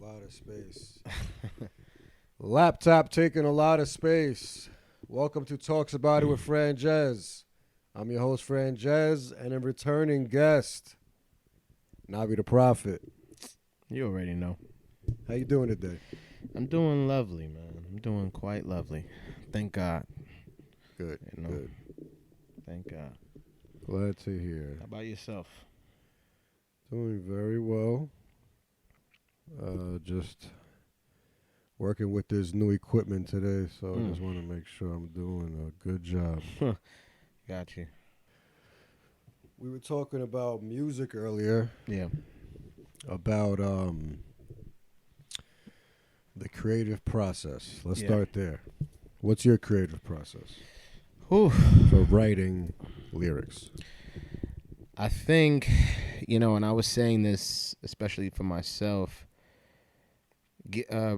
lot of space. Laptop taking a lot of space. Welcome to Talks About It with Franjez. I'm your host, Franjez, and a returning guest, Navi the Prophet. You already know. How you doing today? I'm doing lovely, man. I'm doing quite lovely. Thank God. Good, You know, good. Thank God. Glad to hear. How about yourself? Doing very well. Just working with this new equipment today, so I just want to make sure I'm doing a good job. Got you. We were talking about music earlier, Yeah. about the creative process. Let's Yeah. start there. What's your creative process Whew. for writing lyrics? I think, and I was saying this especially for myself,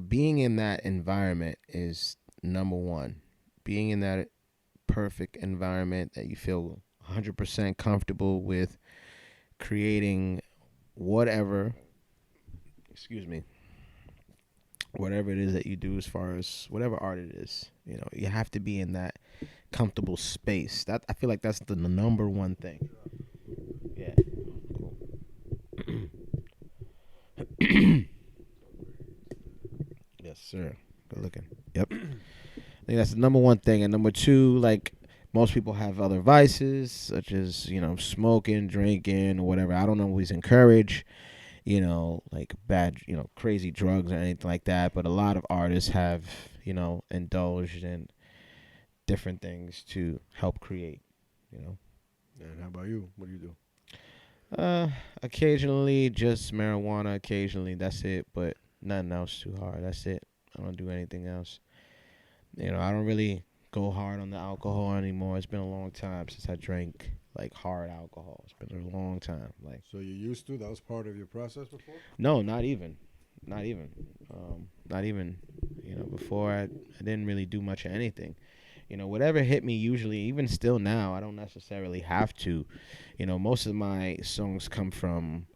being in that environment is number one. Being in that perfect environment that you feel 100% comfortable with creating whatever, whatever it is that you do as far as whatever art it is. You have to be in that comfortable space. That I feel like that's the number one thing. Yeah. Cool. Yes, sir. Good looking. Yep. I think that's the number one thing. And number two, like most people have other vices, such as, smoking, drinking, or whatever. I don't always encourage, like bad, crazy drugs or anything like that. But a lot of artists have, indulged in different things to help create, And how about you? What do you do? Occasionally just marijuana, occasionally, that's it. But nothing else too hard. That's it. I don't do anything else. I don't really go hard on the alcohol anymore. It's been a long time since I drank like hard alcohol. It's been a long time. Like, So you used to? That was part of your process before? no, not even. Not even. Before I didn't really do much of anything. Whatever hit me usually, even still now, I don't necessarily have to. Most of my songs come from,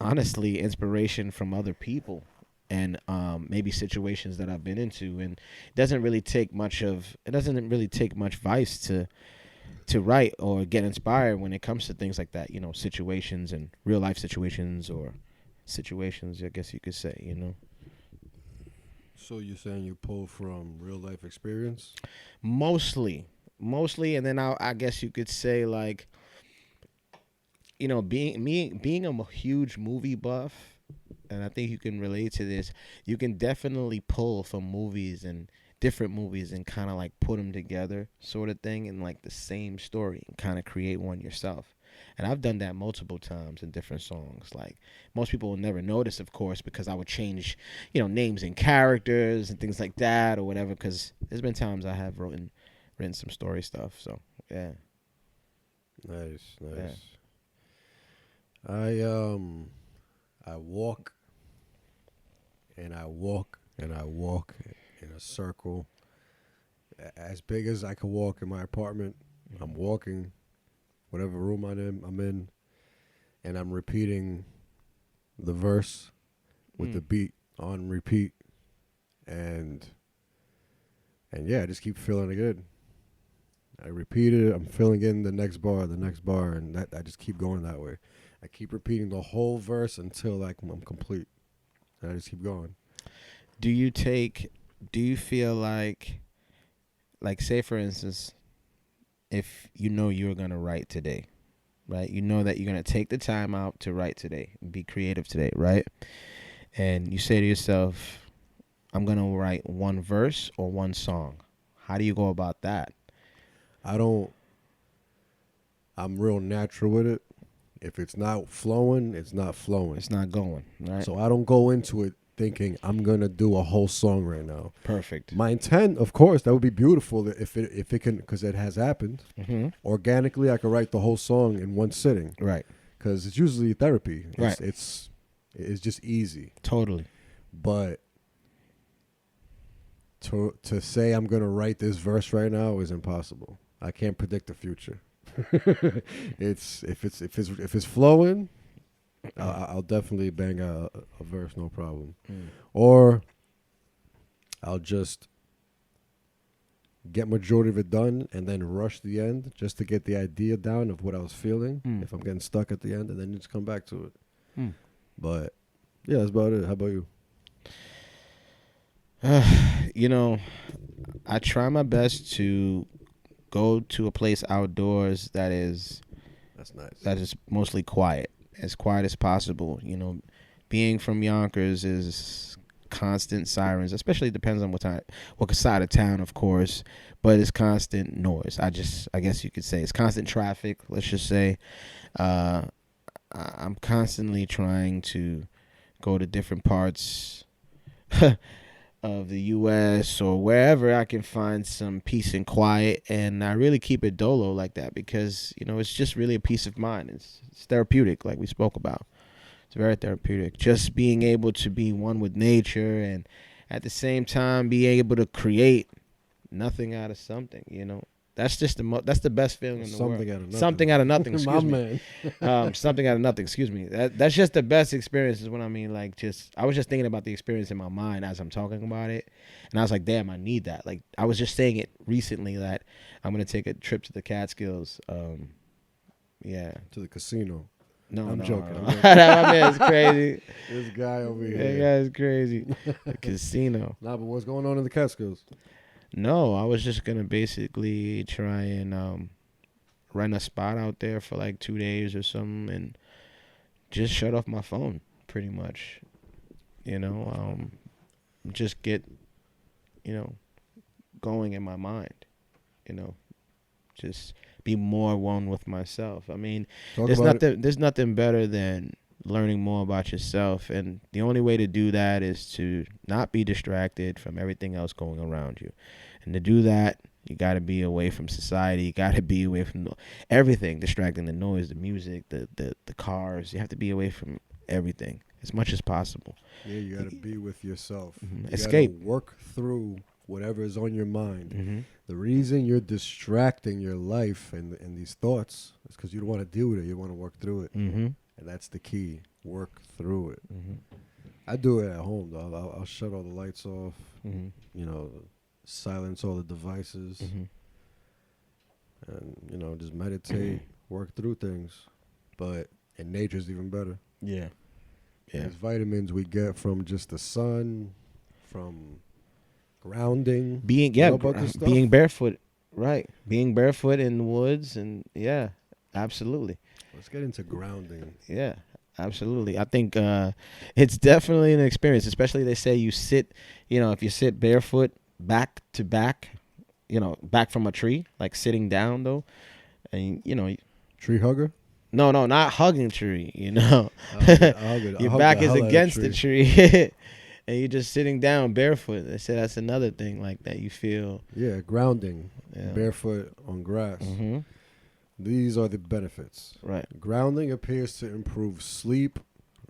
honestly, inspiration from other people and maybe situations that I've been into. And it doesn't really take much vice to write or get inspired when it comes to things like that, situations and real life situations or situations, I guess you could say, So you're saying you pull from real life experience? Mostly, and then I guess you could say like, being a huge movie buff, and I think you can relate to this. You can definitely pull from movies and different movies and kind of like put them together, sort of thing, in like the same story and kind of create one yourself. And I've done that multiple times in different songs. Like most people will never notice, of course, because I would change, names and characters and things like that or whatever. Because there's been times I have written some story stuff. So yeah. Nice. Yeah. I walk and I walk and I walk in a circle as big as I can walk in my apartment. I'm walking whatever room I'm in, and I'm repeating the verse with the beat on repeat, and yeah, I just keep feeling it good. I repeat it, I'm filling in the next bar, and that I just keep going that way. I keep repeating the whole verse until like I'm complete. And I just keep going. Do you feel like say for instance, if you're going to write today, right? You know that you're going to take the time out to write today, be creative today, right? And you say to yourself, I'm going to write one verse or one song. How do you go about that? I'm real natural with it. If it's not flowing, it's not flowing. It's not going, right? So I don't go into it thinking I'm going to do a whole song right now. Perfect. My intent, of course, that would be beautiful if it can, because it has happened. Mm-hmm. Organically, I could write the whole song in one sitting. Right. Because it's usually therapy. Right. It's just easy. Totally. But to say I'm going to write this verse right now is impossible. I can't predict the future. If it's flowing, I'll definitely bang a verse, no problem. Mm. Or I'll just get majority of it done and then rush the end just to get the idea down of what I was feeling. If I'm getting stuck at the end, and then just come back to it. But yeah, that's about it. How about you? You know, I try my best to go to a place outdoors That's nice. that is mostly quiet as possible. You know, being from Yonkers is constant sirens, especially depends on what side of town, of course, but it's constant noise. I guess you could say it's constant traffic. Let's just say, I'm constantly trying to go to different parts of the U.S. or wherever I can find some peace and quiet, and I really keep it dolo like that because it's just really a peace of mind. It's therapeutic, like we spoke about. It's very therapeutic. Just being able to be one with nature and at the same time be able to create nothing out of something. That's just that's the best feeling in the world. Something out of nothing. Excuse me. Something out of nothing. Excuse me. That's just the best experience. Is what I mean. Like, I was just thinking about the experience in my mind as I'm talking about it, and I was like, damn, I need that. Like, I was just saying it recently that I'm gonna take a trip to the Catskills. Yeah. To the casino. No, I'm joking. That man is crazy. This guy over here. That guy is crazy. The casino. Nah, but what's going on in the Catskills? No, I was just gonna basically try and rent a spot out there for like 2 days or something, and just shut off my phone, pretty much. Just get, going in my mind. Just be more one with myself. I mean, there's nothing better than learning more about yourself, and the only way to do that is to not be distracted from everything else going around you. And to do that, you got to be away from society. You got to be away from everything distracting, the noise, the music, the cars. You have to be away from everything as much as possible. Yeah, you got to be with yourself. Mm-hmm. You Escape. Gotta work through whatever is on your mind. Mm-hmm. The reason you're distracting your life and these thoughts is because you don't want to deal with it. You want to work through it. Mm-hmm. And that's the key. Work through it. Mm-hmm. I do it at home, though. I'll shut all the lights off, Mm-hmm. Silence all the devices, Mm-hmm. and, just meditate, work through things. But in nature's even better. Yeah. Yeah. There's vitamins we get from just the sun, from grounding. Being barefoot, right? Being barefoot in the woods, and yeah, absolutely. Let's get into grounding. Yeah, absolutely. I think it's definitely an experience, especially they say you sit, if you sit barefoot back to back, back from a tree, like sitting down though, and Tree hugger? No, not hugging tree, I'll your hug back the is hell out of against the the tree. And you're just sitting down barefoot. They say that's another thing like that you feel. Yeah, grounding. Yeah. Barefoot on grass. Mm-hmm. These are the benefits. Right. Grounding appears to improve sleep,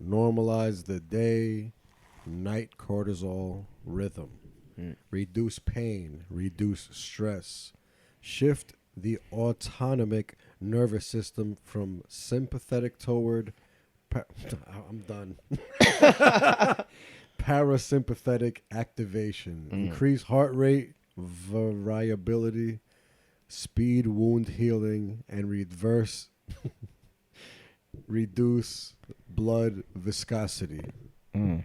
normalize the day-night cortisol rhythm, reduce pain, reduce stress, shift the autonomic nervous system from sympathetic toward I'm done. Parasympathetic activation, increase heart rate, variability, speed wound healing, and reduce blood viscosity. I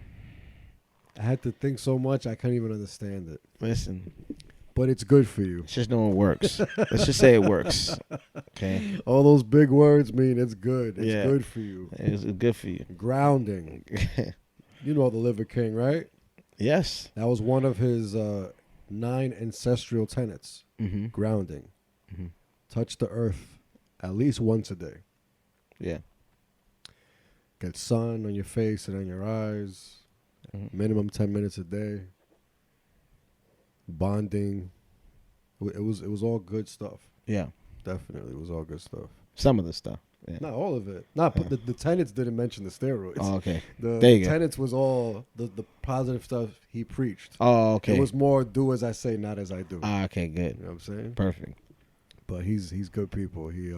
had to think so much I couldn't even understand it. Listen. But it's good for you. It's just know it works. Let's just say it works. Okay. All those big words mean it's good. It's good for you. It's good for you. Grounding. You know the Liver King, right? Yes. That was one of his 9 ancestral tenets. Mm-hmm. Grounding. Mm-hmm. Touch the earth at least once a day. Yeah. Get sun on your face and on your eyes. Mm-hmm. Minimum 10 minutes a day. Bonding. It was all good stuff. Yeah. Definitely. It was all good stuff. Some of the stuff. Yeah. Not all of it. But the tenets didn't mention the steroids. Oh, okay. The tenets was all the positive stuff he preached. Oh, okay. It was more do as I say, not as I do. Okay, good. You know what I'm saying? Perfect. But he's good people. He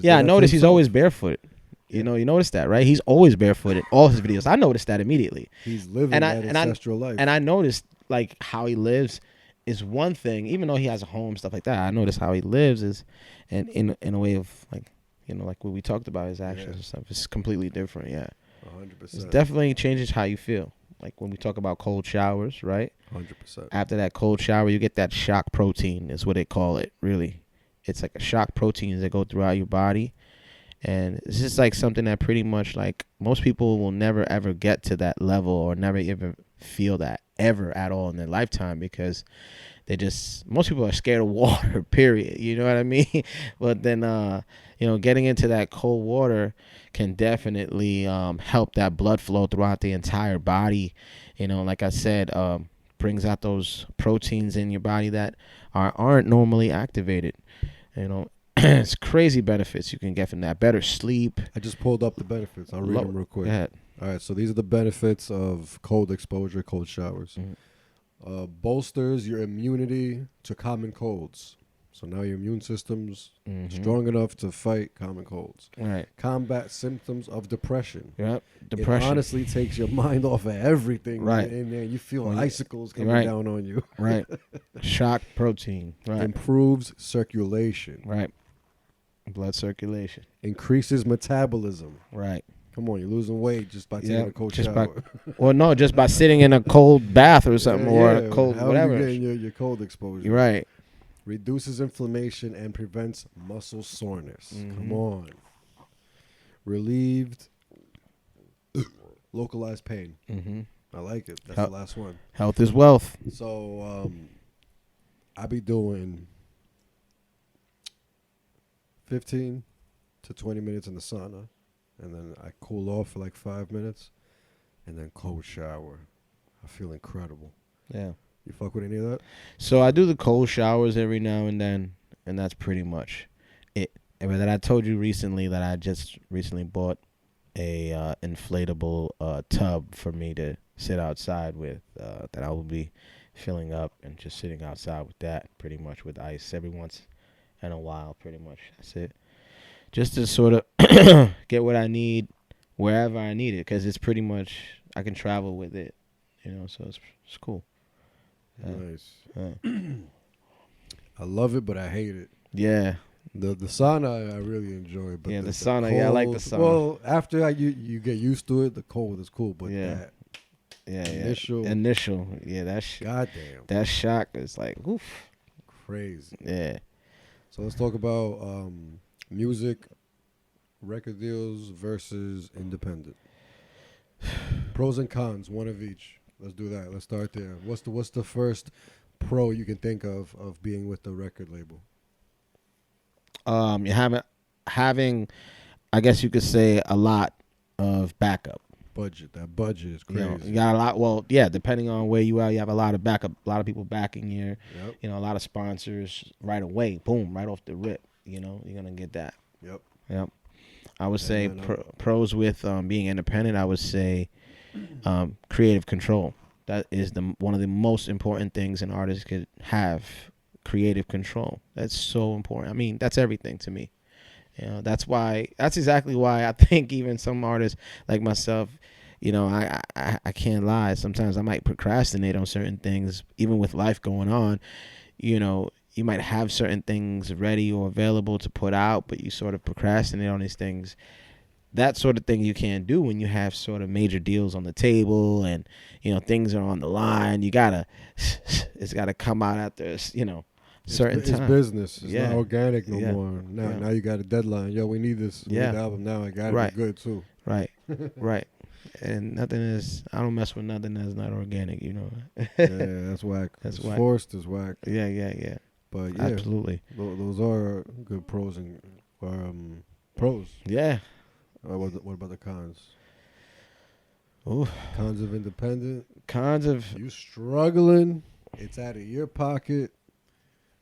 I noticed he's always barefoot. You know, you notice that, right? He's always barefoot in all his videos. I noticed that immediately. He's living And that ancestral life. And I noticed like how he lives is one thing. Even though he has a home, stuff like that, I noticed how he lives is, and in a way of like, you know, like what we talked about, his actions and stuff. It's completely different. Yeah, 100%. it definitely changes how you feel. Like when we talk about cold showers, right? 100%. After that cold shower, you get that shock protein. Is what they call it. Really, it's like a shock proteins that go throughout your body. And it's just like something that pretty much like most people will never ever get to that level or never even feel that ever at all in their lifetime because most people are scared of water, period. You know what I mean? But then, you know, getting into that cold water can definitely help that blood flow throughout the entire body. You know, like I said, brings out those proteins in your body that aren't normally activated. You know, it's crazy benefits you can get from that. Better sleep. I just pulled up the benefits. I'll read them real quick. Go ahead. All right, so these are the benefits of cold exposure, cold showers. Mm-hmm. Bolsters your immunity to common colds. So now your immune system's strong enough to fight common colds. Right. Combat symptoms of depression. Yep. Depression. It honestly takes your mind off of everything. Right. In there. You feel icicles coming down on you. Right. Shock protein. Right. Improves circulation. Right. Blood circulation. Increases metabolism. Right. Come on, you're losing weight just by taking a cold shower. Well, no, just by sitting in a cold bath or something, or a cold how whatever. Are you getting your cold exposure? You're right. Reduces inflammation and prevents muscle soreness. Come on. Relieved localized pain. I like it. That's the last one. Health is wealth. So I be doing 15 to 20 minutes in the sauna, and then I cool off for like 5 minutes, and then cold shower. I feel incredible. Yeah. You fuck with any of that? So I do the cold showers every now and then, and that's pretty much it. And then I told you recently that I just recently bought a inflatable tub for me to sit outside with, that I will be filling up and just sitting outside with that, pretty much with ice every once in a while, pretty much. That's it. Just to sort of get what I need wherever I need it, because it's pretty much, I can travel with it, you know, so it's cool. Nice. I love it, but I hate it. Yeah. The sauna I really enjoy, but the sauna, cold, I like the sauna. Well, after you get used to it, the cold is cool, but that initial, goddamn, that shock is like, oof, crazy. Yeah. So let's talk about music, record deals versus independent. Pros and cons, one of each. Let's do that. Let's start there. What's the first pro you can think of being with the record label? You having, I guess you could say, a lot of backup. Budget. That budget is crazy. You got a lot. Well, yeah, depending on where you are, you have a lot of backup. A lot of people backing you. Yep. You know, a lot of sponsors right away. Boom, right off the rip. You know, you're gonna get that. Yep. I would say pros with being independent. I would say creative control. That is one of the most important things an artist could have. Creative control. That's so important. I mean, that's everything to me. You know, that's exactly why I think even some artists like myself, you know, I can't lie. Sometimes I might procrastinate on certain things, even with life going on. You know, you might have certain things ready or available to put out, but you sort of procrastinate on these things. That sort of thing you can't do when you have sort of major deals on the table and, you know, things are on the line. It's gotta come out after, you know, certain time. It's business. It's not organic no more. Now you got a deadline. Yo, we need this. We need the album now. It gotta be good too. Right. Right. And I don't mess with nothing that's not organic, you know. Yeah, that's whack. That's whack. Forced is whack. Yeah. But yeah, absolutely. Those are good pros and pros. Yeah. What about the cons? Ooh. Cons of independent. Cons of you struggling. It's out of your pocket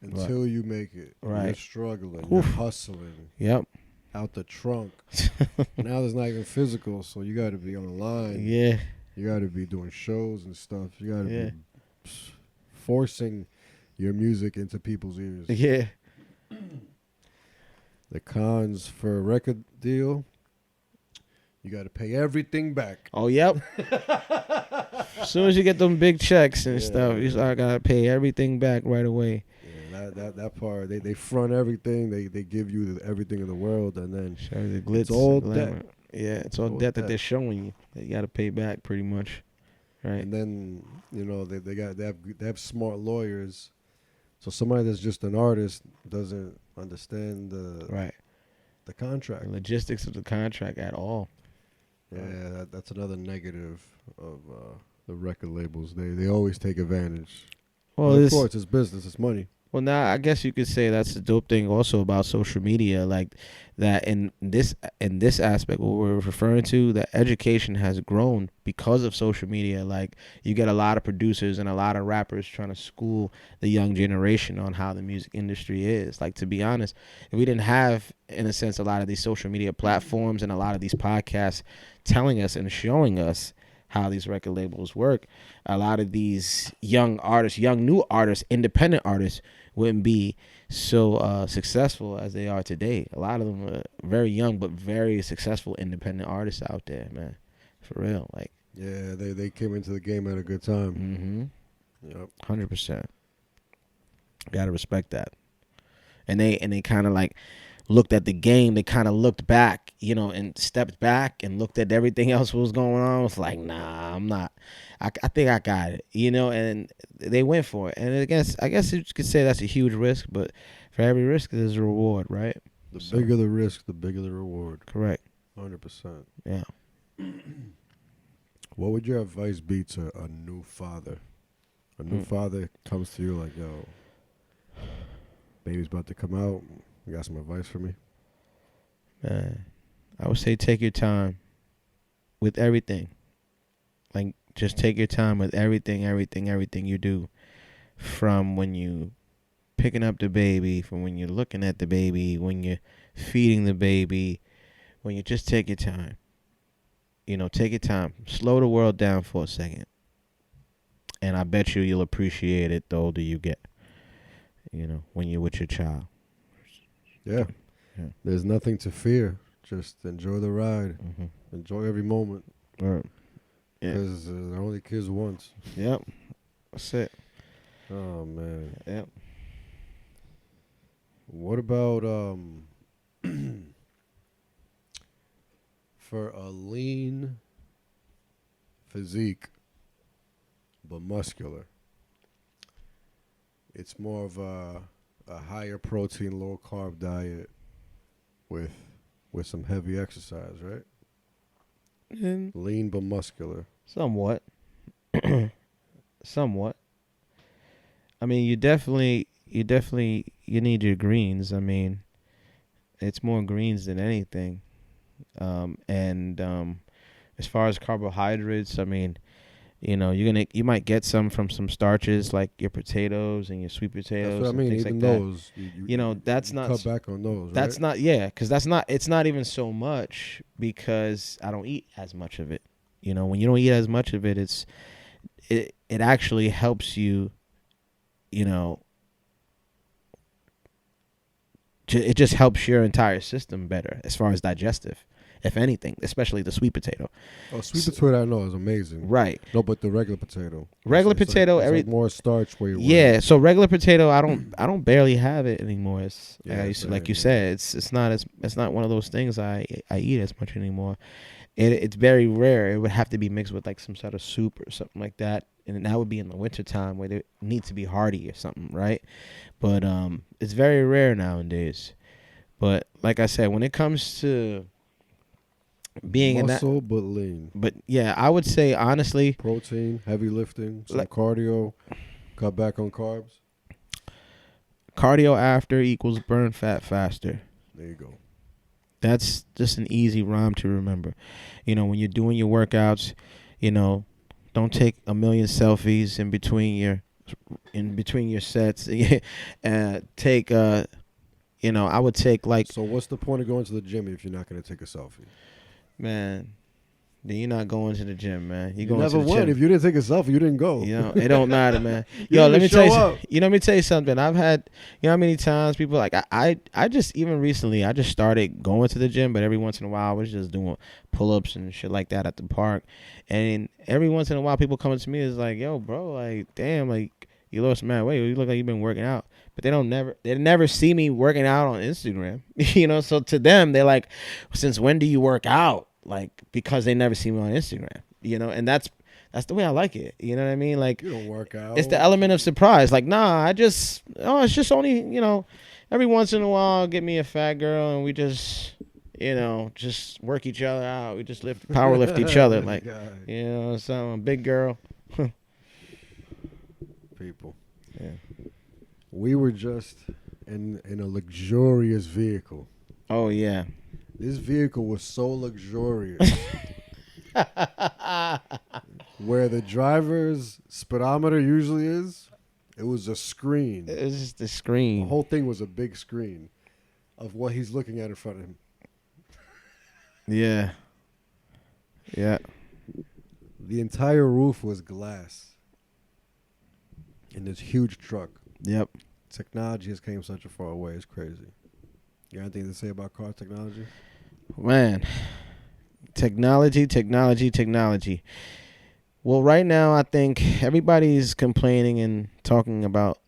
until you make it. Right. You're struggling. You're hustling. Yep. Out the trunk. Now there's not even physical, so you got to be on the line. Yeah. You got to be doing shows and stuff. You got to be forcing your music into people's ears. Yeah. The cons for a record deal. You got to pay everything back. Oh, yep. As soon as you get them big checks and stuff, you I gotta pay everything back right away. Yeah, that part, they front everything. They give you everything in the world, and then the glitz, it's all debt. Yeah, it's all debt that they're showing you that you gotta pay back pretty much, right? And then they have smart lawyers, so somebody that's just an artist doesn't understand the contract, the logistics of the contract at all. Yeah, that's another negative of the record labels. They always take advantage. Well, of course, it's business, it's money. Well, now I guess you could say that's the dope thing also about social media, like that in this aspect, what we're referring to, that education has grown because of social media. Like you get a lot of producers and a lot of rappers trying to school the young generation on how the music industry is. Like, to be honest, if we didn't have, in a sense, a lot of these social media platforms and a lot of these podcasts telling us and showing us how these record labels work, a lot of these young new artists, independent artists wouldn't be so successful as they are today. A lot of them are very young but very successful independent artists out there, man. For real, like. Yeah, they came into the game at a good time. Mm-hmm. Yep. 100%. Gotta respect that. And they kind of like looked at the game. They kind of looked back, and stepped back and looked at everything else what was going on. It was like, nah, I'm not. I think I got it, and they went for it. And I guess you could say that's a huge risk, but for every risk, there's a reward, right? The bigger the risk, the bigger the reward. Correct. 100%. Yeah. What would your advice be to a new father? A new father comes to you like, yo, baby's about to come out. You got some advice for me? Man, I would say take your time with everything. Like, just take your time with everything you do. From when you picking up the baby, from when you're looking at the baby, when you're feeding the baby, when you just take your time. Take your time. Slow the world down for a second. And I bet you'll appreciate it the older you get. When you're with your child. Yeah. There's nothing to fear. Just enjoy the ride. Mm-hmm. Enjoy every moment. Right. Because they're only kids once. Yep. That's it. Oh, man. Yep. What about for a lean physique but muscular? It's more of a higher protein, low carb diet with some heavy exercise, right? Lean but muscular. Somewhat. Somewhat. I mean, you definitely need your greens. I mean, it's more greens than anything. As far as carbohydrates, I mean, you might get some from some starches like your potatoes and your sweet potatoes. That's what I mean. Even like those, that's not cut back on those. That's right? not, yeah, because it's not even so much because I don't eat as much of it. When you don't eat as much of it, it actually helps you. It just helps your entire system better as far as digestive, if anything, especially the sweet potato. Oh, sweet potato I know is amazing. Right. No, but the regular potato. It's like more starch where you Yeah, so regular potato I don't barely have it anymore. It's like you said, it's not one of those things I eat as much anymore. It's very rare. It would have to be mixed with like some sort of soup or something like that. And that would be in the wintertime where it needs to be hearty or something, right? But it's very rare nowadays. But like I said, when it comes to being muscle but lean. But yeah, I would say honestly, protein, heavy lifting, some cardio, cut back on carbs. Cardio after equals burn fat faster. There you go. That's just an easy rhyme to remember. When you're doing your workouts, don't take a million selfies in between your sets. Take I would take like. So what's the point of going to the gym if you're not going to take a selfie? Man, then you're not going to the gym, man. You going never to the went. gym. If you didn't take a selfie, you didn't go. You know, it don't matter, man. You Yo, didn't let me even tell you. show up. Let me tell you something. I've had, you know, how many times people like I just even recently I just started going to the gym, but every once in a while I was just doing pull-ups and shit like that at the park, and every once in a while people coming to me is like, yo, bro, like, damn, like you lost mad weight. You look like you've been working out, but they never see me working out on Instagram. You know, so to them they're like, since when do you work out? Like, because they never see me on Instagram. You know, and that's the way I like it. You know what I mean? Like, You don't work out. it's the element of surprise. Like, nah, it's just only, you know, every once in a while I'll get me a fat girl and we just, you know, just work each other out. We just power lift each other. Like, God. you know, so a big girl. People. Yeah. We were just in a luxurious vehicle. Oh, yeah. This vehicle was so luxurious. Where the driver's speedometer usually is, it was a screen. It was just the screen. The whole thing was a big screen of what he's looking at in front of him. Yeah. Yeah. The entire roof was glass. In this huge truck. Yep. Technology has came such a far way. It's crazy. You got anything to say about car technology? Man. Technology. Well, right now, I think everybody's complaining and talking about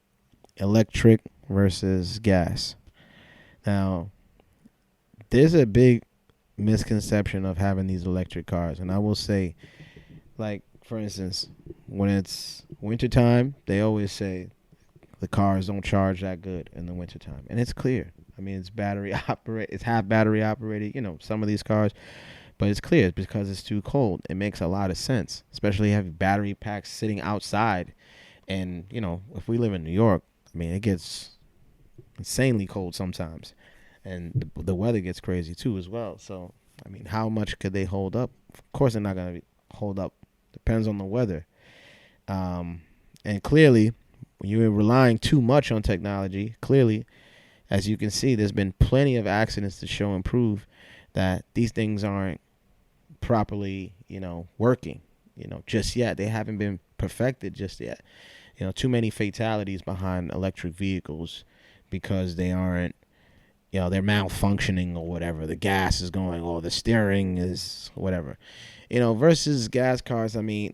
electric versus gas. Now, there's a big misconception of having these electric cars. And I will say, like, for instance, when it's wintertime, they always say the cars don't charge that good in the wintertime. And it's clear. I mean, it's half battery operated, you know, some of these cars. But it's clear it's because it's too cold. It makes a lot of sense, especially having battery packs sitting outside. And, you know, if we live in New York, I mean, it gets insanely cold sometimes. And the weather gets crazy, too, as well. So, I mean, how much could they hold up? Of course, they're not going to hold up. Depends on the weather. And clearly, when you're relying too much on technology, clearly, as you can see, there's been plenty of accidents to show and prove that these things aren't properly, you know, working, you know, just yet. They haven't been perfected just yet. You know, too many fatalities behind electric vehicles because they aren't, you know, they're malfunctioning or whatever. The gas is going, or the steering is whatever. You know, versus gas cars, I mean,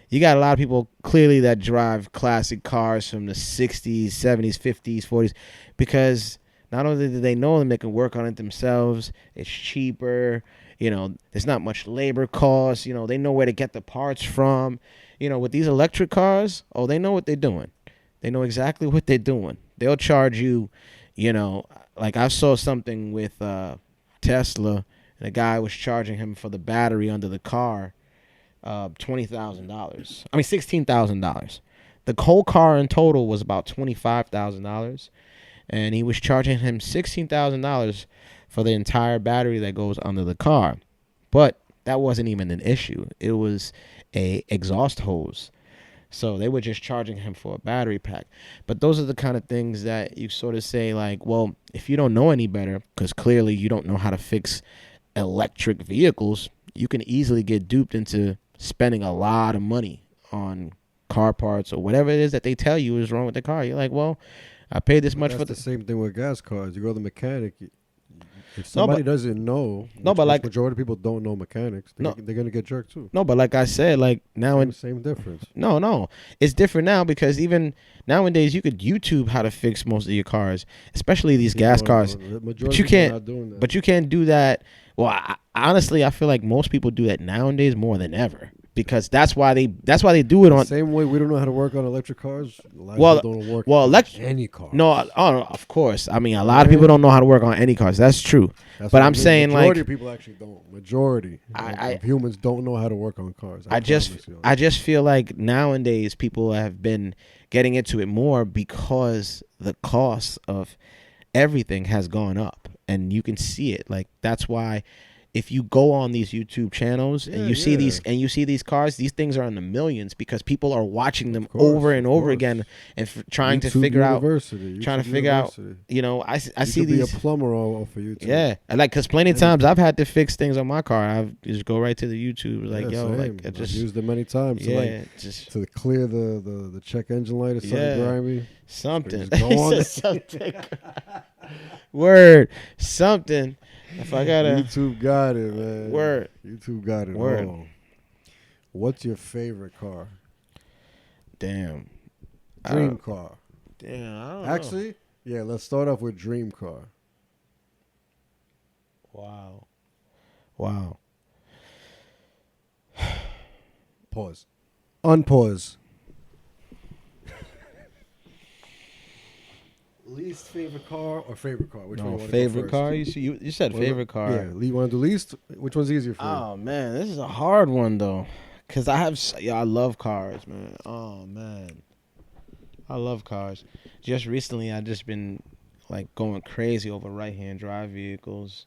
you got a lot of people clearly that drive classic cars from the 60s, 70s, 50s, 40s, because not only do they know them, they can work on it themselves. It's cheaper. You know, there's not much labor costs. You know, they know where to get the parts from. You know, with these electric cars, oh, they know what they're doing. They know exactly what they're doing. They'll charge you, you know, like I saw something with Tesla, and a guy was charging him for the battery under the car $20,000. I mean, $16,000. The whole car in total was about $25,000. And he was charging him $16,000 for the entire battery that goes under the car. But that wasn't even an issue. It was a exhaust hose. So they were just charging him for a battery pack. But those are the kind of things that you sort of say, like, well, if you don't know any better, because clearly you don't know how to fix electric vehicles, you can easily get duped into spending a lot of money on car parts or whatever it is that they tell you is wrong with the car. You're like, well, I paid this much for the same thing with gas cars. You go to the mechanic. If somebody doesn't know, like majority of people don't know mechanics, they're gonna get jerked too. No, but like I said, like now same difference. No, it's different now because even nowadays you could YouTube how to fix most of your cars, especially these gas cars. But you can't. But you can't do that. Well, honestly, I feel like most people do that nowadays more than ever. Because that's why they do it on the same way we don't know how to work on electric cars. Any car. No, of course. I mean, a lot of people don't know how to work on any cars. That's true. But I'm saying majority of people actually don't. Majority of humans don't know how to work on cars. I just feel like nowadays people have been getting into it more because the cost of everything has gone up, and you can see it. Like that's why if you go on these YouTube channels and you see Yeah. these cars, these things are in the millions because people are watching them course, over and of over course. again and trying to YouTube figure out, University. trying to YouTube figure out, University. you know, I You see could be a these. plumber off of YouTube. Yeah, and like, cause plenty of times I've had to fix things on my car. I just go right to the YouTube, like, Yeah, yo, same. like I I've just used it many times. yeah, To, just to clear the check engine light or something Yeah. grimy. something. Just go on. He said something. Word, something. If I gotta YouTube got it, man. word. YouTube got it Word. all. What's your favorite car? Damn. Dream car. Damn. I don't Actually, yeah, let's start off with dream car. know. Wow. Pause. Unpause. Least favorite car or favorite car? Which one you No, want favorite to go car. first? You said favorite car. Yeah, you want to do least? Which one's easier for you? Oh man, this is a hard one though, cause I love cars, man. Oh man, I love cars. Just recently, I just been like going crazy over right-hand drive vehicles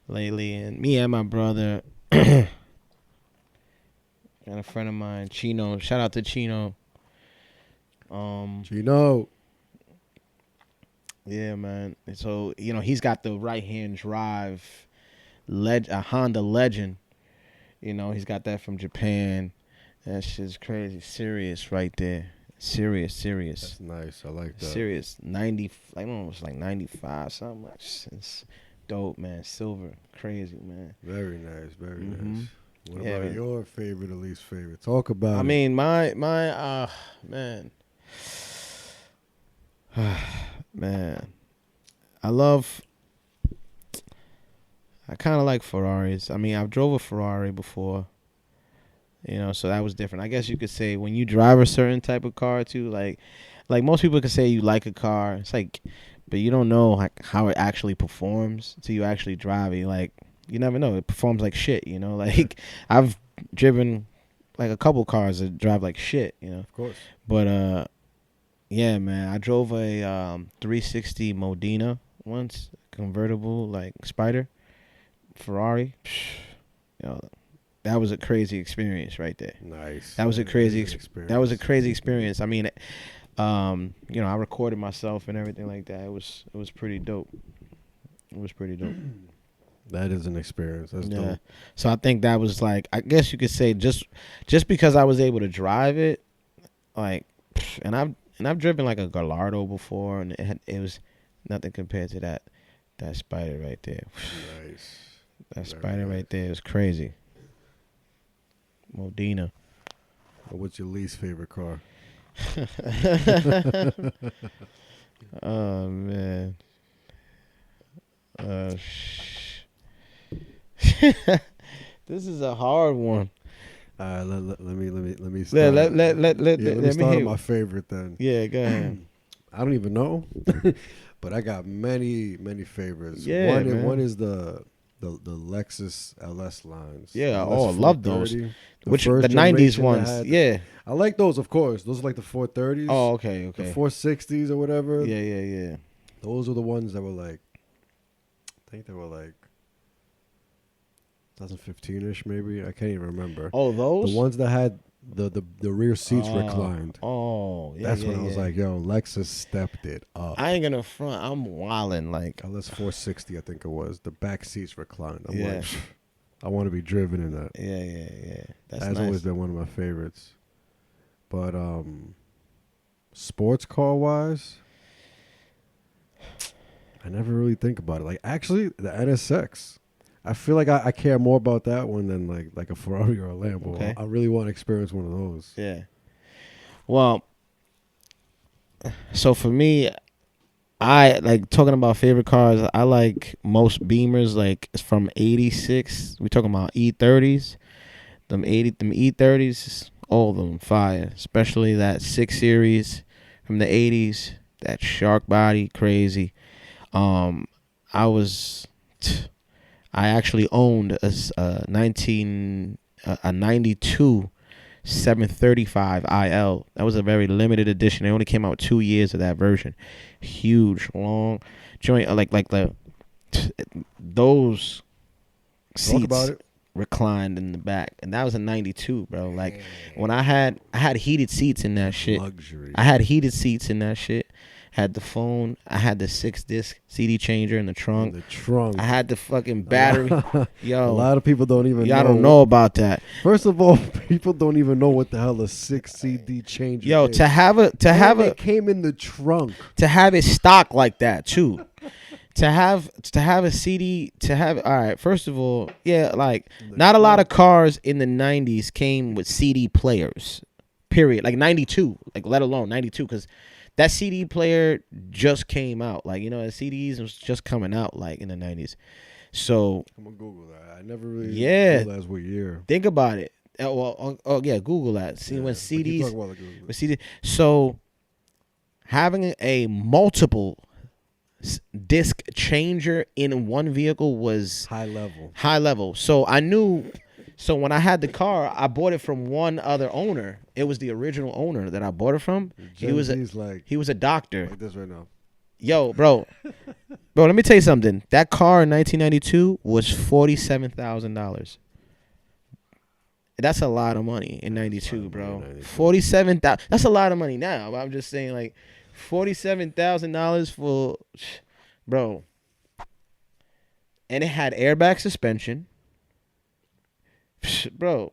lately, and me and my brother and a friend of mine, Chino. Shout out to Chino. Gino. Yeah, man. And so you know he's got the right-hand drive, a Honda Legend. You know he's got that from Japan. That shit's crazy. Serious right there. Serious. That's nice. I like that. Serious. 90. I don't know. It's like 95 something. Like, it's dope, man. Silver. Crazy, man. Very nice. Very Mhm. nice. What Yeah, about man. your favorite or least favorite? Talk about I it. mean, my man. Man. I kind of like Ferraris. I mean, I've drove a Ferrari before. You know, so that was different. I guess you could say when you drive a certain type of car too, like most people could say you like a car. It's like, but you don't know like how it actually performs until you actually drive it. Like, you never know. It performs like shit, you know? Like I've driven like a couple cars that drive like shit, you know. Of course. But yeah, man, I drove a 360 Modena once, convertible like Spider Ferrari. You know, that was a crazy experience right there. Nice. That was a crazy experience. That was a crazy experience. I mean, you know, I recorded myself and everything like that. It was pretty dope. It was pretty dope. That is an experience. That's dope. So I think that was like, I guess you could say just because I was able to drive it, like, and I've driven like a Gallardo before, and it was nothing compared to that Spider right there. Nice. That Very Spider nice. right there is crazy. Modena. What's your least favorite car? Oh man. This is a hard one. Let me Yeah, start. let let me start hear. on my favorite then. Yeah, go ahead. I don't even know, but I got many favorites. Yeah, man. One is the Lexus LS lines. Yeah, LS oh, I love those. 430, Which first the '90s generation that ones? had- Yeah. I like those, of course. Those are like the 430s. Oh, okay. The 460s or whatever. Yeah. Those are the ones that were like, I think they were like 2015-ish maybe. I can't even remember. Oh, those? The ones that had the rear seats reclined. Oh, yeah. That's when I was like, yo, Lexus stepped it up. I ain't gonna front. I'm wildin'. Like, LS 460, I think it was. The back seats reclined. I'm Yeah. like, I want to be driven in that. yeah. That's That's nice. always been one of my favorites. But sports car wise, I never really think about it. Like actually, the NSX. I feel like I care more about that one than like a Ferrari or a Lambo. Okay. I really want to experience one of those. Yeah. Well, so for me, I like talking about favorite cars. I like most Beamers, like it's from '86. We talking about E30s. Them E30s, all of them fire. Especially that 6 Series from the '80s. That shark body, crazy. I actually owned a 92 735 IL. That was a very limited edition. It only came out 2 years of that version. Huge, long joint. Like those Talk about seats it. reclined in the back, and that was a '92, bro. Like when I had heated seats in that shit. Luxury. I had heated seats in that shit. Had the phone. I had the 6-disc CD changer in the trunk. In the trunk. I had the fucking battery. Yo, a lot of people don't even know. Y'all don't know about that. First of all, people don't even know what the hell a 6 CD changer Yo, is. it came in the trunk. To have it stock like that too. to have a CD, all right, first of all, yeah, like not a lot of cars in the 90s came with CD players. Period. Like 92, like let alone 92, cuz that CD player just came out. Like, the CDs was just coming out like in the 90s. So I'm gonna Google that. I never really realized what year. Think about it. Yeah, Google that. See when CDs. With CD. So having a multiple disc changer in one vehicle was high level. High level. So I knew. So when I had the car, I bought it from one other owner. It was the original owner that I bought it from. He was a doctor. Like this right now. Yo, bro, let me tell you something. That car in 1992 was $47,000. That's a lot of money in 92, bro. 47,000. That's a lot of money now. But I'm just saying, like, $47,000 for, bro. And it had airbag suspension. Bro,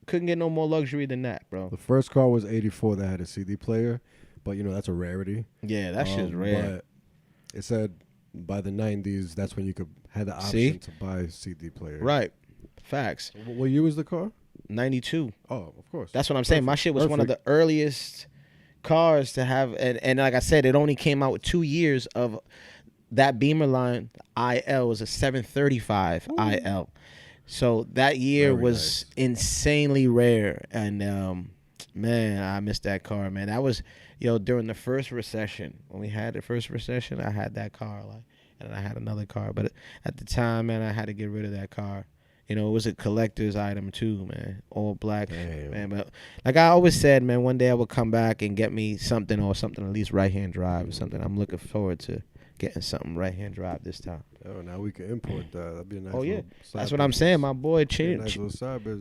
couldn't get no more luxury than that, bro. The first car was 84 that had a CD player, but that's a rarity. Yeah, that shit's rare. But it said by the 90s, that's when you could have the option to buy a CD player. Right. Facts. What year was the car? 92. Oh, of course. That's what I'm saying. My shit was one of the earliest cars to have, and like I said, it only came out with 2 years of that Beamer line. IL was a 735 IL. So that year was insanely rare, and man, I missed that car, man. That was, during the first recession. When we had the first recession, I had that car, and I had another car. But at the time, man, I had to get rid of that car. It was a collector's item too, man. All black, man. But like I always said, man, one day I will come back and get me something at least right-hand drive or something. I'm looking forward to getting something right-hand drive this time. Oh, now we can import that. That'd be a nice. Oh yeah, that's what I'm saying. My boy Chino,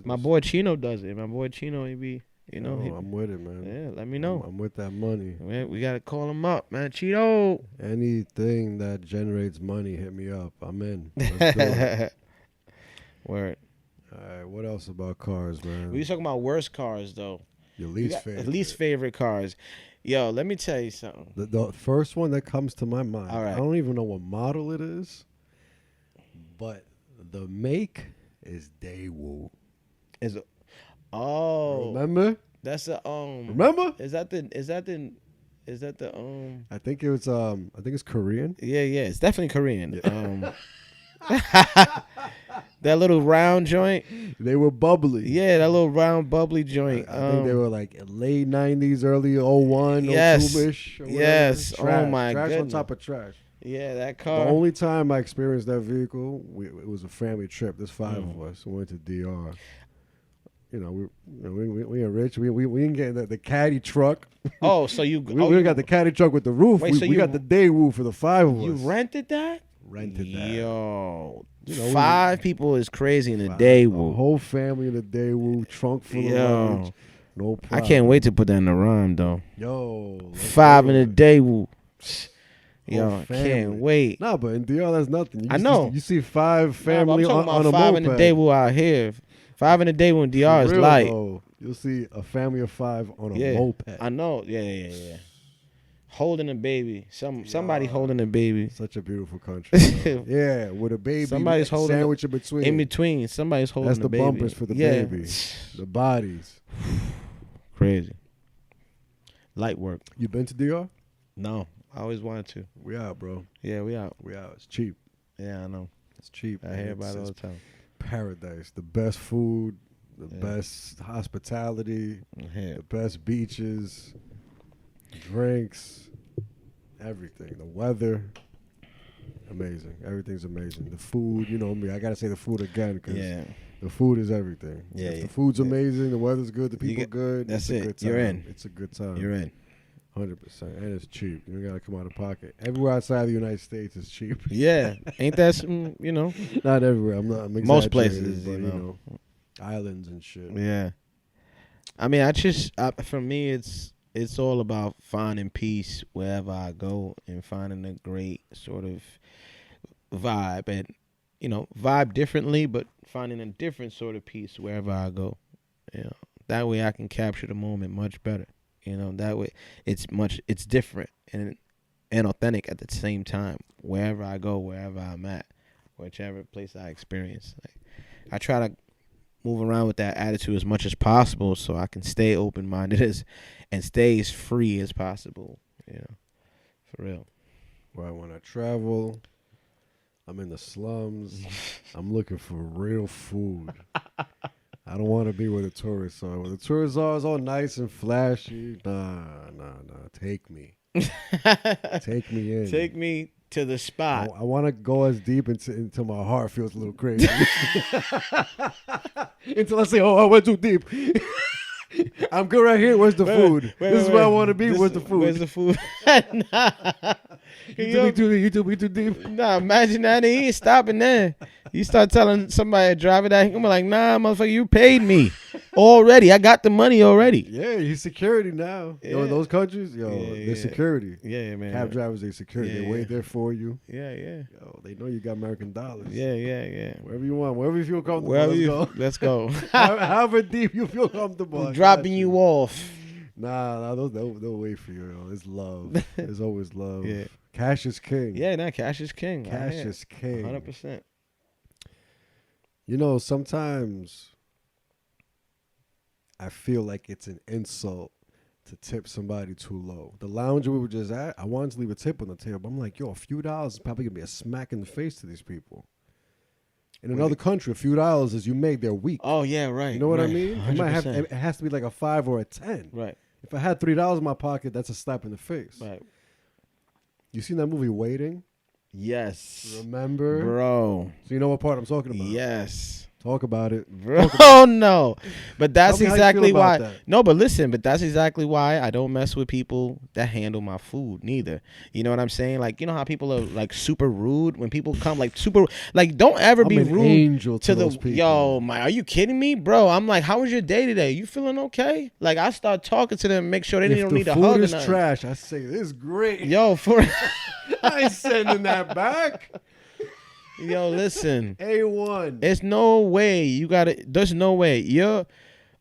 my boy Chino does it. My boy Chino, he be, I'm with it, man. Yeah, let me know. I'm with that money. Man, we gotta call him up, man. Chino. Anything that generates money, hit me up. I'm in. Let's do it. Word. All right. What else about cars, man? We talking about worst cars though. Your least favorite. Least favorite cars. Yo, let me tell you something. The first one that comes to my mind. All right. I don't even know what model it is, but the make is Daewoo. Remember? That's a Remember? Is that the I think it was I think it's Korean. Yeah, it's definitely Korean. Yeah. That little round joint. They were bubbly. Yeah, that little round bubbly joint. I think they were like late 90s, early 01, yes. 02-ish. Yes. Trash. Oh my god. Trash on top of trash. Yeah, that car. The only time I experienced that vehicle, it was a family trip. There's 5 of us. We went to DR. We are rich. We didn't get the caddy truck. Oh, so you we got the caddy truck with the roof. Wait, we got the Daewoo for the 5 of us. You rented that? Rented that. Yo, 5 people is crazy in the Daewoo. The whole family in the Daewoo, trunk full of luggage. No problem. I can't wait to put that in the rhyme though. Yo, 5 in the Daewoo. Yo, I can't wait. Nah, but in DR that's nothing. I know. You see 5 family on a 5 moped. in the Daewoo out here. 5 in the Daewoo in DR is light. Though, you'll see a family of 5 on a moped. I know. Yeah. Holding a baby. Somebody holding a baby. Such a beautiful country. Yeah, with a baby. Somebody's holding sandwich in between. In between. Somebody's holding the baby. That's the bumpers for the baby. The bodies. Crazy. Light work. You been to DR? No. I always wanted to. We out, bro. Yeah, we out. We out. It's cheap. Yeah, I know. It's cheap. I hear about it all the time. Paradise. The best food. The best hospitality. The best beaches. Drinks. Everything. The weather. Amazing. Everything's amazing. The food, you know me. I got to say the food again because the food is everything. Yeah, if the food's amazing, the weather's good, the people good. That's it's a it. good time. You're in. It's a good time. You're in. 100%, and it's cheap. You don't gotta come out of pocket. Everywhere outside the United States is cheap. Yeah, ain't that some, you know? Not everywhere. I'm exaggerating, Most places, but, you know. islands and shit. Yeah. I mean, for me, it's all about finding peace wherever I go and finding a great sort of vibe and, vibe differently, but finding a different sort of peace wherever I go. That way I can capture the moment much better. That way it's different and authentic at the same time wherever I go, wherever I'm at, whichever place I experience. Like, I try to move around with that attitude as much as possible so I can stay open-minded and stay as free as possible, for real. Where when I travel, I'm in the slums. I'm looking for real food. I don't want to be where the tourists are. Where the tourists are is all nice and flashy. Nah. Take me. Take me in. Take me to the spot. I want to go as deep until my heart feels a little crazy. Until I say, oh, I went too deep. I'm good right here. Where's the food? This is where I want to be. Where's the food? Where's the food? Nah. You too deep. Nah, imagine that. He ain't stopping there. You start telling somebody to drive it that, I'm like, nah, motherfucker, you paid me already. I got the money already. Yeah, he's security now. Yeah. Yo, in those countries, they're security. Yeah, man. Cab drivers, they security. They wait there for you. Yeah. Yo, they know you got American dollars. Yeah. Wherever you want, wherever you feel comfortable, let's go. However deep you feel comfortable. I'm dropping you off. Nah, they'll wait for you. Yo. It's love. There's always love. Yeah. Cash is king. Yeah, cash is king. Cash is king. 100%. Sometimes I feel like it's an insult to tip somebody too low. The lounge we were just at, I wanted to leave a tip on the table. I'm like, a few dollars is probably going to be a smack in the face to these people. In another country, a few dollars is you made their week. Oh, yeah, right. You know what I mean? 100%. It has to be like a 5 or a 10. Right. If I had $3 in my pocket, that's a slap in the face. Right. You seen that movie Waiting? Yes. Remember? Bro. So you know what part I'm talking about? Yes. Talk about it. Bro, oh no. But that's Tell me how you exactly feel about why. that. No, but listen, that's exactly why I don't mess with people that handle my food neither. You know what I'm saying? Like, you know how people are like super rude when people come, like super, like don't ever be I'm an rude angel to the those people. Yo, are you kidding me, bro? I'm like, how was your day today? You feeling okay? Like I start talking to them, make sure they don't need a hug. If the food is trash, I say this is great. Yo, I ain't sending that back. Yo, listen. A1. There's no way there's no way. You're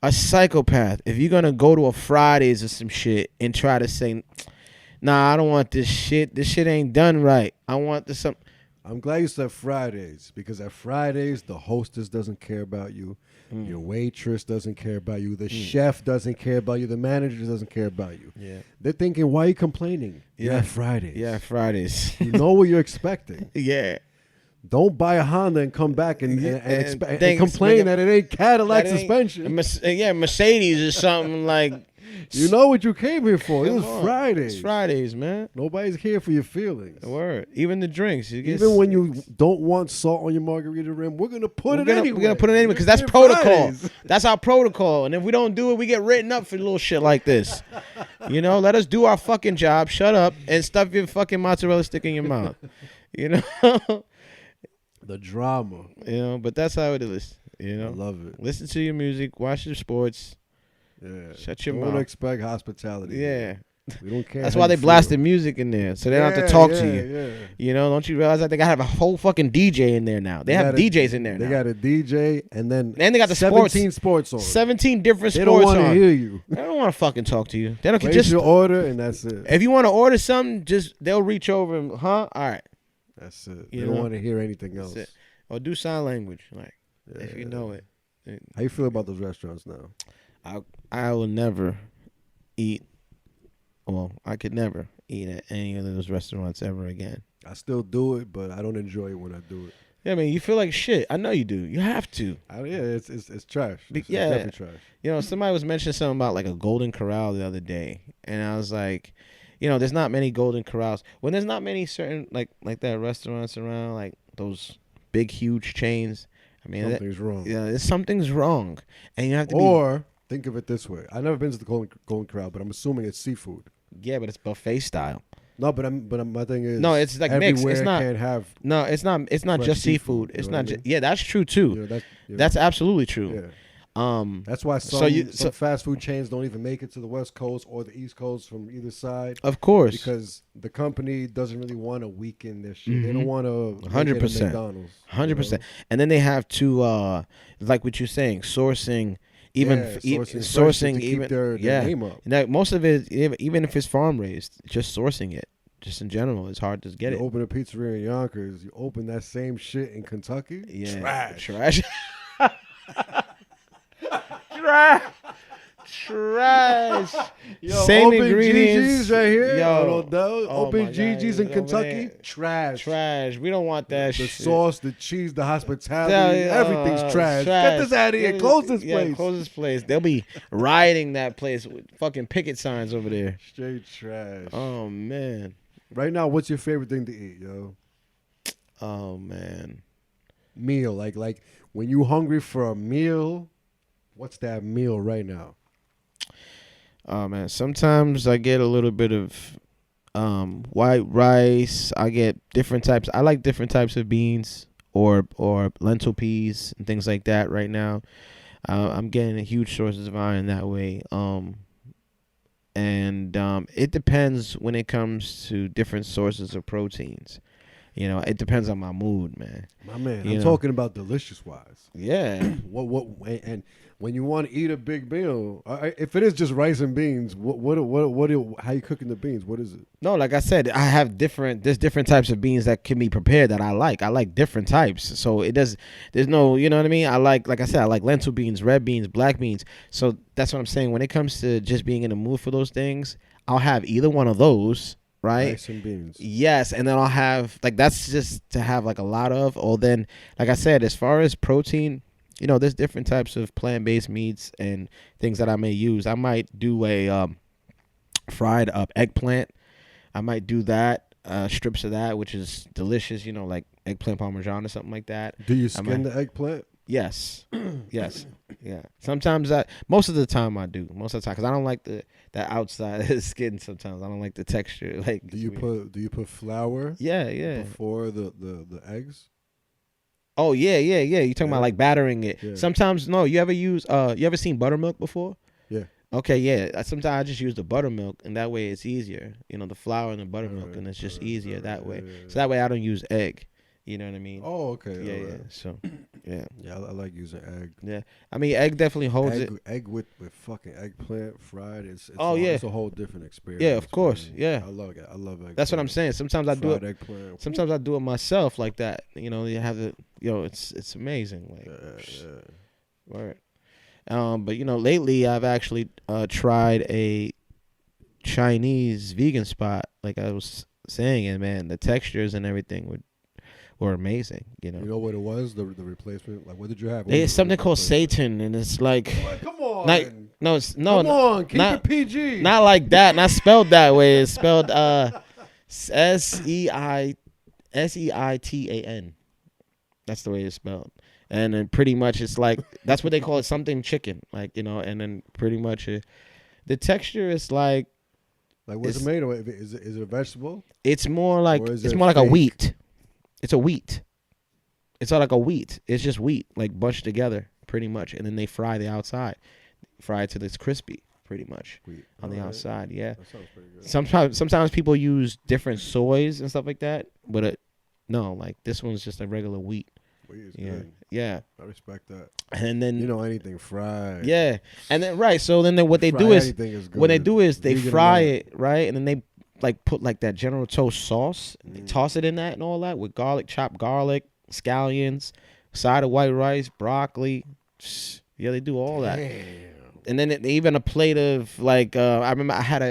a psychopath if you're going to go to a Fridays or some shit and try to say, nah, I don't want this shit. This shit ain't done right. I want this. I'm glad you said Fridays because at Fridays, the hostess doesn't care about you. Your waitress doesn't care about you. The chef doesn't care about you. The manager doesn't care about you. Yeah. They're thinking, why are you complaining? Yeah. Yeah, Fridays. Yeah, Fridays. You know what you're expecting. Yeah. Don't buy a Honda and come back and complain that it ain't Cadillac suspension. Mercedes or something like. You know what you came here for. It was Fridays. It's Fridays, man. Nobody's here for your feelings. Word. Even the drinks. Even when you don't want salt on your margarita rim, we're going to put it anyway. We're going to put it anyway because that's protocol. That's our protocol. And if we don't do it, we get written up for little shit like this. Let us do our fucking job. Shut up and stuff your fucking mozzarella stick in your mouth. The drama. But that's how it is. I love it. Listen to your music. Watch your sports. Yeah. Shut your mouth. Don't expect hospitality. Yeah. We don't care. That's why they blasted music in there, so they don't have to talk to you. Yeah. Don't you realize that they gotta have a whole fucking DJ in there now? They have DJs in there now. They got a DJ and then they got the 17 sports on. 17 different they sports on. They don't want to hear you. They don't want to fucking talk to you. They don't Place your order and that's it. If you want to order something, they'll reach over and all right. That's it. They don't want to hear anything else. Or do sign language, if you know it. How you feel about those restaurants now? I will never eat. Well, I could never eat at any of those restaurants ever again. I still do it, but I don't enjoy it when I do it. Yeah, I mean, you feel like shit. I know you do. You have to. It's trash. It's definitely trash. Somebody was mentioning something about like a Golden Corral the other day, and I was like, there's not many Golden Corrals. When there's not many certain like that restaurants around, like those big huge chains. I mean, something's wrong. Yeah, something's wrong, and you have to. Or think of it this way: I've never been to the Golden Corral, but I'm assuming it's seafood. Yeah, but it's buffet style. No, but my thing is, No, it's like mixed. everywhere It's not. can't have. No, it's not. It's not fresh just seafood. seafood, It's you know not. what I mean? Yeah, that's true too. That's absolutely true. Yeah. Um, That's why So some fast food chains don't even make it to the West Coast or the East Coast from either side. of course, Because the company doesn't really want to weaken their shit. They don't Mhm. want to 100%. McDonald's. 100%. And then they have to, like what you're saying, sourcing, even sourcing to even keep their name up. Now, most of it, even if it's farm raised, just sourcing it, just in general, it's hard to get You it. open a pizzeria in Yonkers, you open that same shit in Kentucky. Yeah, Trash. Trash. Yo, Same open ingredients. GG's right here. Yo. Open Oh my GG's God, in Kentucky. Trash. Trash. We don't want that The shit. sauce, the cheese, the hospitality, Yeah, everything's trash. Get this out of here. Close this place. Close this place. They'll be rioting that place with fucking picket signs over there. Straight trash. Oh man. Right now, what's your favorite thing to eat, yo? Oh man. Meal. Like when you hungry for a meal, what's that meal right now? Oh man. Sometimes I get a little bit of white rice. I get different types. I like different types of beans or lentil peas and things like that right now. I'm getting a huge sources of iron that way. And it depends when it comes to different sources of proteins. You know, it depends on my mood, man. My man, You I'm know. talking about delicious wise. Yeah. What and when you want to eat a big meal, if it is just rice and beans, how you cooking the beans? What is it? No, like I said, there's different types of beans that can be prepared that I like. I like different types. So there's no, you know what I mean? I like I said, I like lentil beans, red beans, black beans. So that's what I'm saying. When it comes to just being in the mood for those things, I'll have either one of those, right? Rice and beans. Yes, and then I'll have that's just to have like a lot of. Or then, like I said, as far as protein, you know, there's different types of plant-based meats and things that I may use. I might do a fried up eggplant. I might do that, strips of that, which is delicious. You know, like eggplant parmesan or something like that. Do you skin the eggplant? Yes, yes, yeah. Sometimes most of the time I do. Most of the time, because I don't like the outside skin. Sometimes I don't like the texture. Like, Do you put flour? Yeah. Before the eggs? Oh yeah. You talking about like battering it? Yeah. Sometimes no. You ever seen buttermilk before? Yeah. Okay, yeah. Sometimes I just use the buttermilk, and that way it's easier. You know, the flour and the buttermilk, and it's just easier that way. Yeah. So that way I don't use egg. You know what I mean? Oh, okay. Yeah. Alright. So, yeah. Yeah, I like using egg. Yeah. I mean, egg definitely holds it. Egg with fucking eggplant fried. It's a whole different experience. Yeah, of course. Man. Yeah. I love it. I love eggplant. That's what I'm saying. Sometimes I do it. Fried eggplant. Sometimes I do it myself like that. You know, you have to. It's amazing. Like, Yeah. word. But you know, lately I've actually tried a Chinese vegan spot. Like I was saying, and man, the textures and everything were amazing. You know. You know what it was? The replacement. Like, what did you have? It's something called Satan, and it's like. Come on. No, it's no. Come on, keep not, it PG. Not like that. Not spelled that way. It's spelled Seitan. That's the way it's spelled. And then pretty much it's like that's what they call it, something chicken. Like, you know, and then pretty much the texture is like What's it made of? Is it a vegetable? it's more like Or is it's it more like a fake? wheat. It's a wheat. It's not like a wheat. It's just wheat, like bunched together, pretty much. And then they fry the outside, fry it till it's crispy, pretty much Wheat. on the Alright. outside. Yeah. That sounds pretty good. Sometimes people use different soys and stuff like that, but no, like this one's just a regular wheat. Wheat is Yeah, good. yeah. I respect that. And then You know, anything fried. yeah, and then right. So then what they Fry do is anything is good. what they do is they Vegan or fry not. it right, and then they like put like that General Toast sauce, and they toss it in that and all that with garlic, chopped garlic, scallions, side of white rice, broccoli. Yeah, they do all that. Damn. And then even a plate of like I remember I had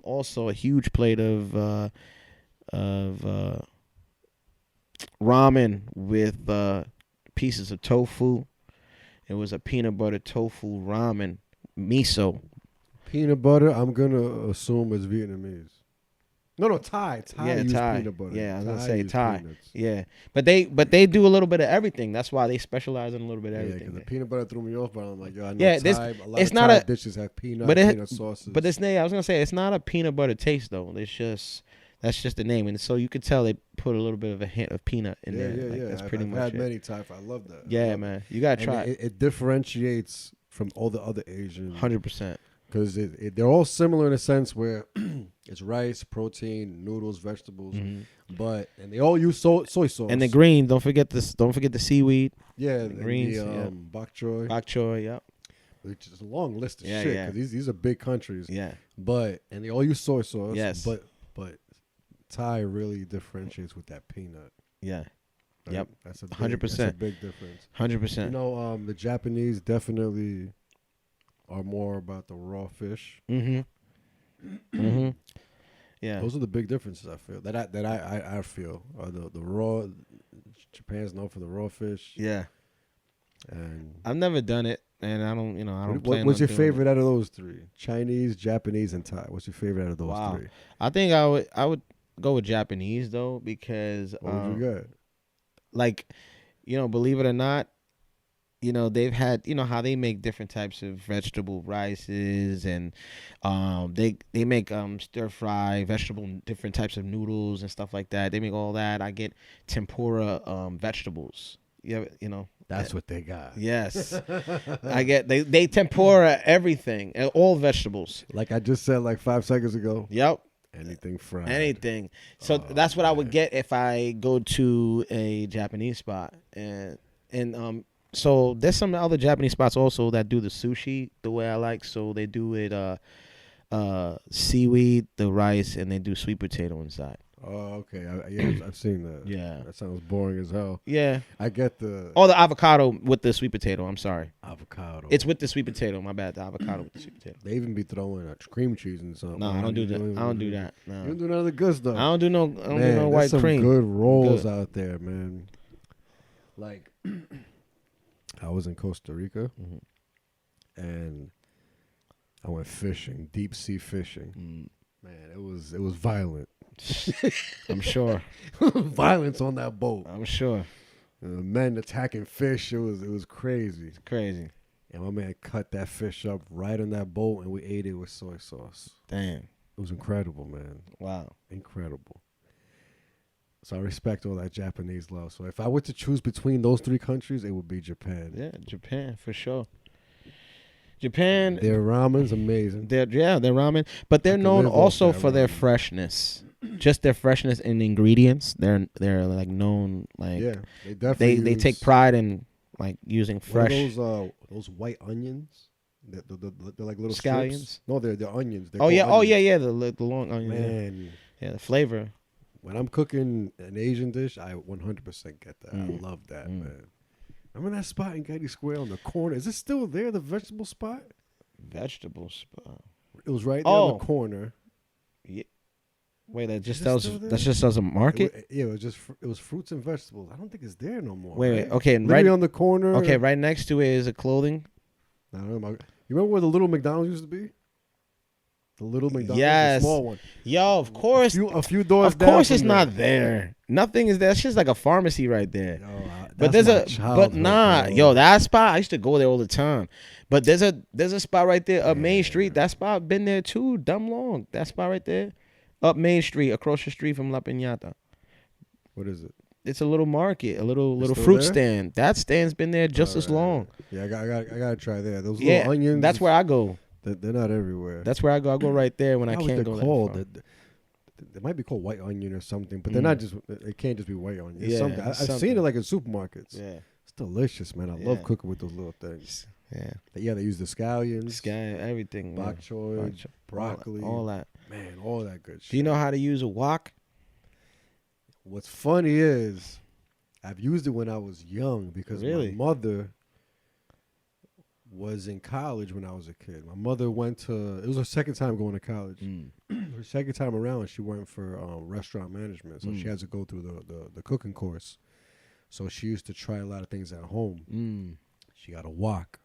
also a huge plate of ramen with pieces of tofu. It was a peanut butter tofu ramen, miso. Peanut butter, I'm gonna assume is Vietnamese. No, Thai. Thai use Thai. peanut butter. Yeah, I was gonna say use Thai. peanuts. Yeah, but they do a little bit of everything. That's why they specialize in a little bit of Yeah, everything. because the peanut butter threw me off, but I'm like, yo, I know Yeah, Thai. A lot it's of not Thai a- dishes have peanut, but peanut sauces. But it's I was gonna say it's not a peanut butter taste though. It's just that's just the name, and so you could tell they put a little bit of a hint of peanut in there. Yeah. That's I've pretty much had it. many Thai. I love that. Yeah, man, you gotta try it. It differentiates from all the other Asian 100%. because they're all similar in a sense where it's rice, protein, noodles, vegetables, and they all use soy sauce. And the green, don't forget this. Don't forget the seaweed. Yeah, the greens, bok choy. Bok choy, yep. Which is a long list of Yeah, shit yeah. because these are big countries. Yeah. And they all use soy sauce. Yes. But Thai really differentiates with that peanut. Yeah. Right? Yep. That's a 100%. That's a big difference. 100%. You know, the Japanese definitely are more about the raw fish. Yeah. Those are the big differences I feel. I feel the raw. Japan's known for the raw fish. Yeah. And I've never done it, and I don't. I don't. What's your favorite It. out of those three? Chinese, Japanese, and Thai. What's your favorite out of those three? I think I would go with Japanese though because What would you get? like, believe it or not, they've had how they make different types of vegetable rices and they make stir fry vegetable different types of noodles and stuff like that. They make all that. I get tempura vegetables. That's what they got. Yes. I get they tempura everything, all vegetables. Like I just said like 5 seconds ago. Yep. Anything fried. Anything. So that's what I would get if I go to a Japanese spot. And so there's some other Japanese spots also that do the sushi the way I like. So they do it seaweed, the rice, and they do sweet potato inside. Oh, okay. I've seen that. Yeah. That sounds boring as hell. Yeah. I get the Oh, the avocado with the sweet potato. I'm sorry. avocado. It's with the sweet potato. My bad. The avocado with the sweet potato. They even be throwing cream cheese and something. No, I don't do that. I don't do that. You No. don't do none of the good stuff. I don't do no Man, white there's some cream. good rolls Good. out there, man. Like, I was in Costa Rica, and I went fishing, deep sea fishing. Man, it was violent. I'm sure. Violence on that boat. I'm sure. Men attacking fish. It was crazy. It's crazy. And my man cut that fish up right on that boat, and we ate it with soy sauce. Damn. It was incredible, man. Wow. Incredible. So I respect all that Japanese love. So if I were to choose between those three countries, it would be Japan. Yeah, Japan for sure. Japan, Their ramen's amazing. they're ramen, but they're I could known live off also that for their ramen. freshness. Just their freshness in ingredients. They're like known like Yeah, they definitely they take pride in like using What are fresh. those white onions. They're like little Scallions? strips. No, they're onions. They're Oh yeah, called onions. yeah, the long onion. Man, Yeah, the flavor. when I'm cooking an Asian dish, I 100% get that. I love that, man. Remember that spot in Getty Square on the corner? Is it still there, the vegetable spot? Vegetables. It was right there on Oh. the corner. Wait, that it just still sells there? that just sells a market. It was just it was fruits and vegetables. I don't think it's there no more. Wait, right? okay, and Literally right on the corner. okay, right next to it is a clothing. I don't know. You remember where the little McDonald's used to be? The little McDonald's, Yes. the small one. Yo, of course, A few doors of down. course, from it's there. not there. Nothing is there. It's just like a pharmacy right there. Yo, But that's there's my but childhood, nah, bro. yo, that spot I used to go there all the time. But there's a spot right there up Main Street. That spot been there too, dumb long. That spot right there, up Main Street, across the street from La Piñata. What is it? It's a little market, a little still fruit there? stand. That stand's been there just as long. Yeah, I gotta try that. Those Yeah, little onions. that's where I go. They're not everywhere. That's where I go. I go right there when I How can't would go they that called? far. They might be called white onion or something, but they're not just. It can't just be white onion. It's Yeah, something. it's I've seen something. it like in supermarkets. Yeah, It's delicious, man. I Yeah. love cooking with those little things. yeah. Yeah, they use the scallions, Sky, everything. bok man. choy, Bok choy, broccoli, all that. man, all that good shit. Do you know how to use a wok? What's funny is I've used it when I was young because Really? my mother was in college when I was a kid. My mother went to, it was her second time going to college. Her second time around, she went for restaurant management. So she had to go through the cooking course. So she used to try a lot of things at home. She got a wok.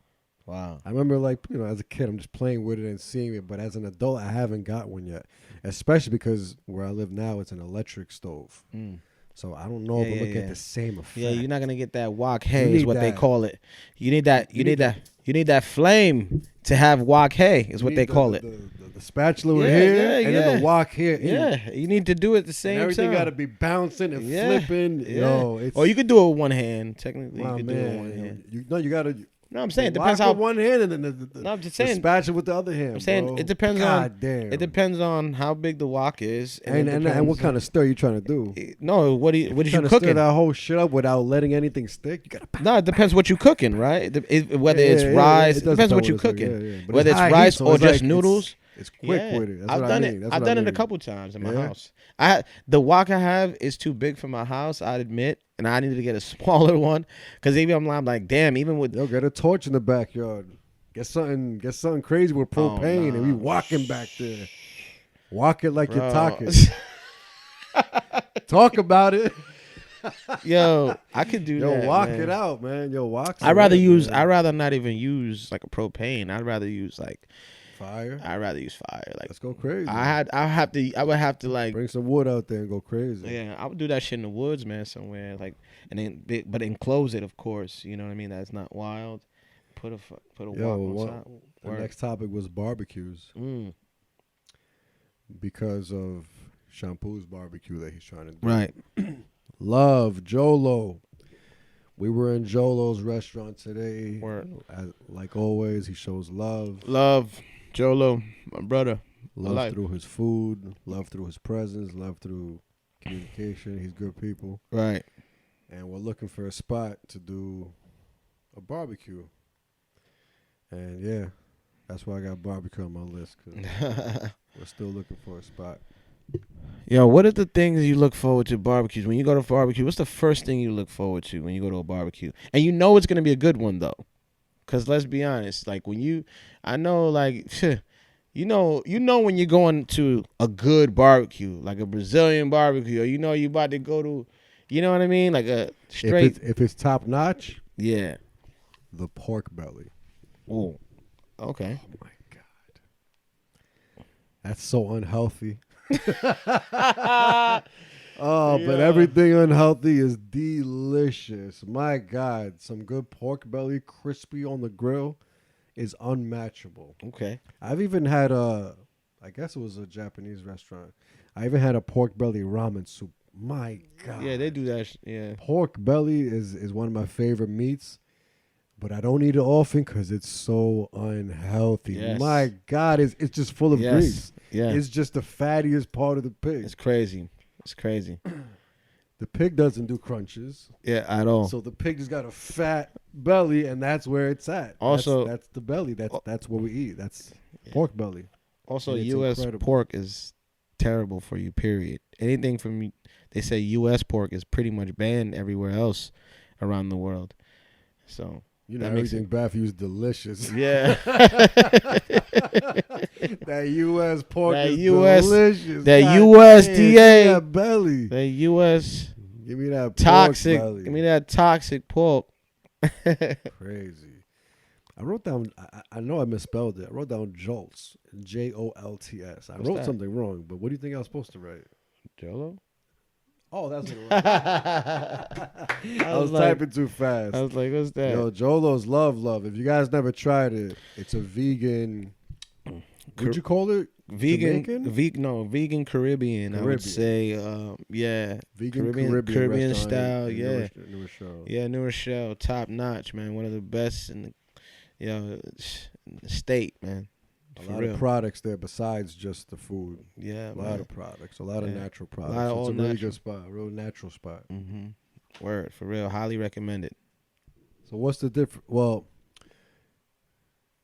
Wow. I remember, like, as a kid, I'm just playing with it and seeing it. But as an adult, I haven't got one yet. Especially because where I live now, it's an electric stove. Mm. So I don't know if we'll get the same effect. Yeah, you're not gonna get that wok hay is need what they that. call it. You need that. You need that. You need that flame to have wok hay is what they call it. The spatula Yeah, here yeah, and then the wok here. Yeah, you need to do it at the same and everything time. got to be bouncing and Yeah, flipping. yeah. Yo, it's, or you could do it with one hand. Technically, oh, you could do it with one man. hand. You got to. No, I'm saying it Wok depends how. with one hand and then the, No, I'm just the saying. spatula with the other hand. I'm saying bro. it depends God damn. It depends on how big the wok is, and what kind of stir you trying to do? No, what did you Trying to cooking? stir that whole shit up without letting anything stick. You gotta. No, it depends what you cooking, right? Whether it's rice, it depends what you cooking. Whether it's rice or just noodles. It's quick with it. That's I've what done I mean. it. I've done it a couple times in my Yeah? house. The wok I have is too big for my house, I'd admit, and I need to get a smaller one because even I'm like, damn, even with Yo, get a torch in the backyard. Get something crazy with propane and we walking back there. Walk it like you're talking. Talk about it. Yo, I could do that. Yo, walk man. it out, man. Yo, walk. I'd rather not even use like a propane. I'd rather use like fire. I'd rather use fire. Like let's go crazy. I would have to like bring some wood out there and go crazy. Yeah, I would do that shit in the woods, man, somewhere like, and then but enclose it, of course. You know what I mean? That's not wild. Put a wok on top. The next topic was barbecues. Because of Shampoo's barbecue that he's trying to do. Right. Love Jolo. We were in Jolo's restaurant today. Like always, he shows love. Love Jolo, my brother. Love through his food. Love through his presence. Love through communication. He's good people. Right. And we're looking for a spot to do a barbecue. And yeah, that's why I got barbecue on my list, because we're still looking for a spot. Yo, what are the things you look forward to barbecues? When you go to barbecue, what's the first thing you look forward to when you go to a barbecue? And you know it's going to be a good one, though. Because let's be honest, like I know, like, you know when you're going to a good barbecue, like a Brazilian barbecue, or you about to go to, you know what I mean? Like a straight. If it's top notch, yeah. The pork belly. Oh, okay. Oh my God, that's so unhealthy. But everything unhealthy is delicious. My God, some good pork belly, crispy on the grill, is unmatchable. Okay. I've even had I guess it was a Japanese restaurant. I even had a pork belly ramen soup. My God. Yeah, they do that. Yeah. Pork belly is one of my favorite meats. But I don't eat it often because it's so unhealthy. Yes. My God, it's just full of grease. Yeah. It's just the fattiest part of the pig. It's crazy. It's crazy. The pig doesn't do crunches. Yeah, at all. So the pig just got a fat belly, and that's where it's at. Also, that's the belly. That's what we eat. That's pork belly. Also, And it's U.S. incredible. pork is terrible for you, period. Anything from, they say U.S. pork is pretty much banned everywhere else around the world. So... You know, everything bad for you is delicious. Yeah. That U.S. pork that is US, delicious. That God USDA. damn, that belly. That U.S. Give me that toxic. pork belly. Give me that toxic pork. Crazy. I wrote down, I know I misspelled it. I wrote down Jolts. Jolts. I wrote something wrong, but what do you think I was supposed to write? Jolo? Oh, that's what it was. I was typing too fast. I was like, what's that? Yo, Jolo's Love. If you guys never tried it, it's a vegan. What'd you call it? Vegan Caribbean. I would say, yeah. Vegan Caribbean style, in yeah. New Rochelle. Yeah, New Rochelle, top notch, man. One of the best in the state, man. A lot of products there besides just the food. Yeah, a lot of products, a lot of natural products. It's a really good spot, a real natural spot. Mm-hmm. Word, for real. Highly recommended. So what's the difference? Well,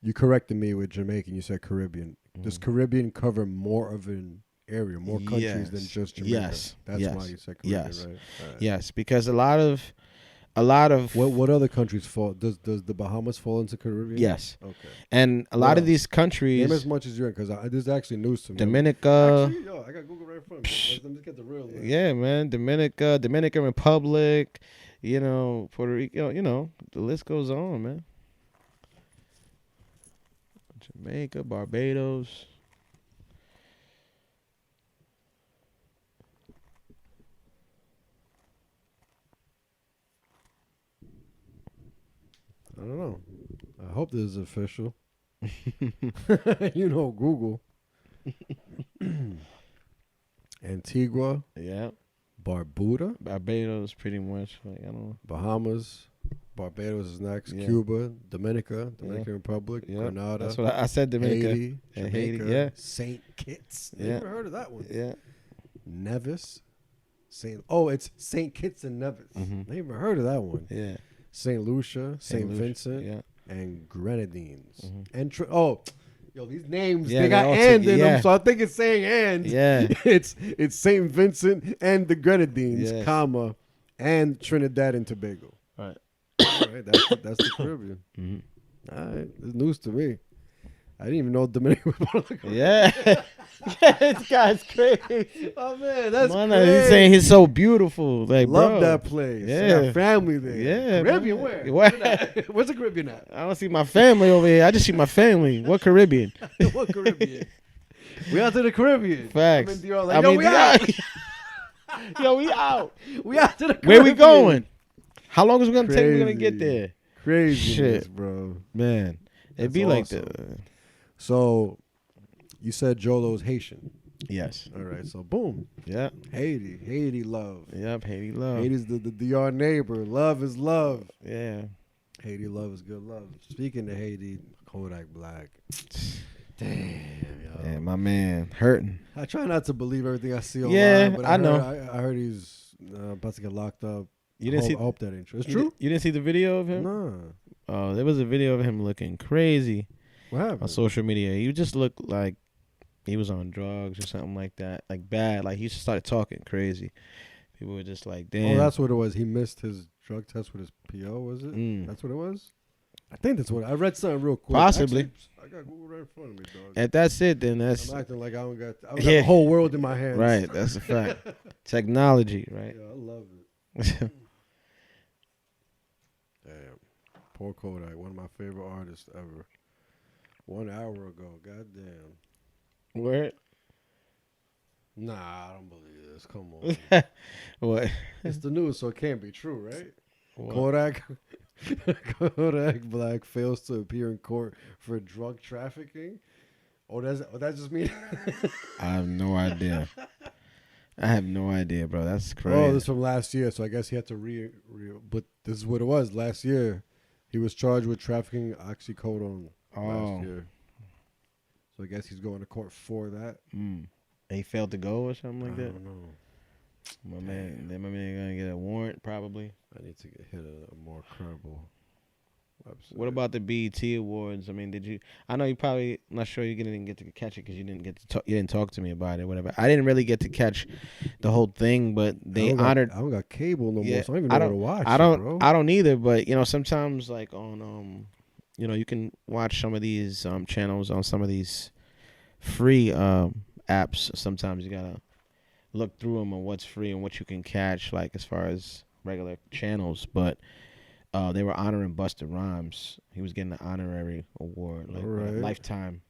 you corrected me with Jamaican. You said Caribbean. Does Caribbean cover more of an area, more countries than just Jamaica? Yes. That's why you said Caribbean, yes. right? Yes, because a lot of what other countries fall? Does the Bahamas fall into Caribbean? Yes. Okay. And a lot of these countries. Name as much as you're in, because this is actually news to me. Dominica. Actually, I got Google right in front of me. Let me get the real list. Yeah, man. Dominican Republic. Puerto Rico. The list goes on, man. Jamaica, Barbados. I don't know. I hope this is official. Google. Antigua, Yeah. Barbuda, Barbados, pretty much. Like, I don't know. Bahamas. Barbados is next. Yeah. Cuba, Dominican Republic, Yeah. Grenada. That's what I said. Dominica. Haiti, Yeah, Jamaica, Haiti, yeah. Saint Kitts. Yeah. Never heard of that one. Yeah. Nevis, it's Saint Kitts and Nevis. Mhm. Never heard of that one. Yeah. Saint Lucia, Saint Lucia, Vincent, yeah. and Grenadines. Mhm. And these names Yeah, they got they all and in yeah. them, so I think it's saying and. Yeah. it's Saint Vincent and the Grenadines, Yes. comma, and Trinidad and Tobago. Right. All right, that's the Caribbean. Mm-hmm. All right, it's news to me. I didn't even know Dominican was part of the Caribbean. Yeah. This guy's crazy. Oh man, that's Man, crazy. he's saying he's so beautiful. Like, Love bro, that place. Yeah. I got family there. Yeah, Caribbean, man. where? Where? Where's the Caribbean at? I don't see my family over here. I just see my family. What Caribbean? What Caribbean? We out to the Caribbean. Facts. I'm in Dior like, we out. Yo, we out. We out to the Caribbean. Where we going? How long is it gonna take? We're gonna get Crazy. there. Crazy, Shit. bro. Man, it'd That's be like awesome. that. So, you said Jolo's Haitian. Yes. All right, so boom. Yeah. Haiti love. Yep. Haiti love. Haiti's the DR neighbor. Love is love. Yeah. Haiti love is good love. Speaking of Haiti, Kodak Black. Damn, yo. Yeah, my man hurting. I try not to believe everything I see online. Yeah, but I know. I heard he's about to get locked up. You didn't see? I hope that ain't true. It's You true? You didn't see the video of him? Nah. Oh, there was a video of him looking crazy What happened? on social media. He just looked like he was on drugs or something like that, like bad. Like he just started talking crazy. People were just like, "Damn." Oh, that's what it was. He missed his drug test with his PO, was it? Mm. That's what it was? I think that's what I read something real quick. Possibly. Actually, I got Google right in front of me, dog. If that's it, then that's I'm acting like I don't got Yeah. the whole world in my hands. right. That's a fact. Technology, right? Yeah, I love it. Damn. Poor Kodak, one of my favorite artists ever. 1 hour ago, goddamn. Where? Nah, I don't believe this. Come on. What? It's the news, so it can't be true, right? What? Kodak Black fails to appear in court for drug trafficking. That just mean? I have no idea. I have no idea, bro. That's crazy. Oh, this is from last year, so I guess he had to but this is what it was. Last year, he was charged with trafficking oxycodone last year. So I guess he's going to court for that. He failed to go or something like I that. don't know. My man gonna get a warrant probably. I need to hit a more credible website. What about the BET Awards? I mean, did you? I know you probably not sure you didn't get to catch it because you didn't get to talk. You didn't talk to me about it, whatever. I didn't really get to catch the whole thing, but they honored. I don't got cable no Yeah, more, so I don't even know where to watch. Bro. I don't either. But sometimes like on you can watch some of these channels on some of these free apps. Sometimes you gotta look through them on what's free and what you can catch, like as far as regular channels. But they were honoring Busta Rhymes. He was getting an honorary award, like a lifetime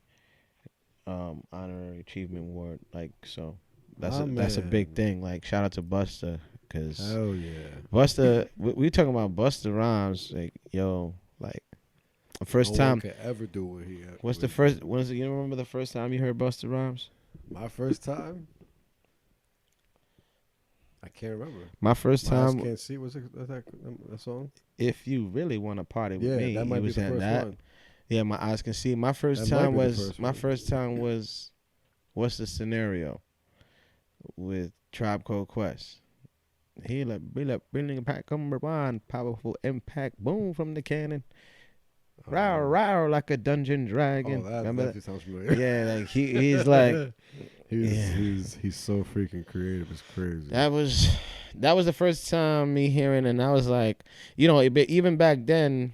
honorary achievement award. Like, so that's a big thing. Like, shout out to Busta, because hell yeah, Busta. We talking about Busta Rhymes. Like, yo, like the first time. could ever do what he had. What's the first? You remember the first time you heard Busta Rhymes? My first time. I can't remember. My first My Eyes time. Can't See. Was it that song? If you really want to party with me, that might be was the at first that. one. Yeah, My Eyes Can See. My first That might time be the was first my one. first time was What's the Scenario with Tribe Called Quest. He building a pack, come rewind, powerful impact, boom from the cannon. Row, row like a dungeon dragon. Oh, that Remember definitely sounds familiar. Yeah, like he's like he's so freaking creative. It's crazy. that was the first time me hearing, and I was like, even back then,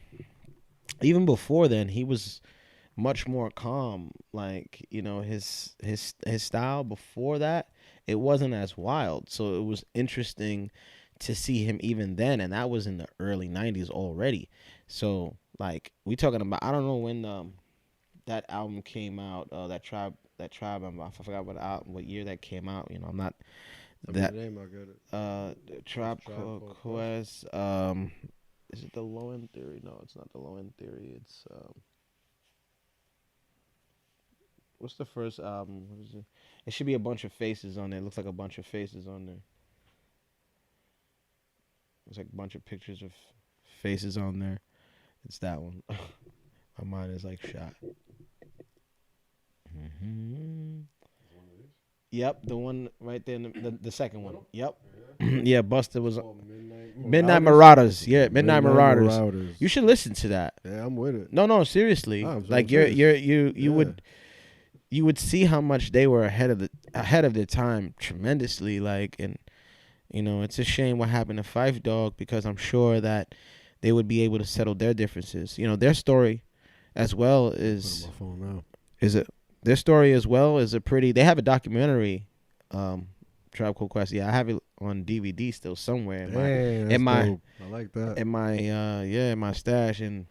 even before then, he was much more calm. Like, his style before that, it wasn't as wild. So it was interesting to see him even then, and that was in the early 90s already. So like, we talking about, I don't know when that album came out. That tribe. I forgot what year that came out. You know, I'm not that. The name, I got it. Tribe Tribe Called Called Quest. Is it the Low End Theory? No, it's not the Low End Theory. It's what's the first album? What is it? It should be a bunch of faces on there. It looks like a bunch of faces on there. It's like a bunch of pictures of faces on there. It's that one. My mind is like shot. Mm-hmm. Yep, the one right there, the second one. Yep. Yeah, Busta was Midnight Marauders. Yeah, Midnight Marauders. You should listen to that. Yeah, I'm with it. No, seriously. Like you would see how much they were ahead of their time tremendously. Like, and you know, it's a shame what happened to Phife Dawg, because I'm sure that they would be able to settle their differences. You know, their story as well is my phone now. Is it their story as well is a pretty. They have a documentary, Tribe Called Quest. Yeah, I have it on DVD still somewhere in my dope. I like that. In my stash. And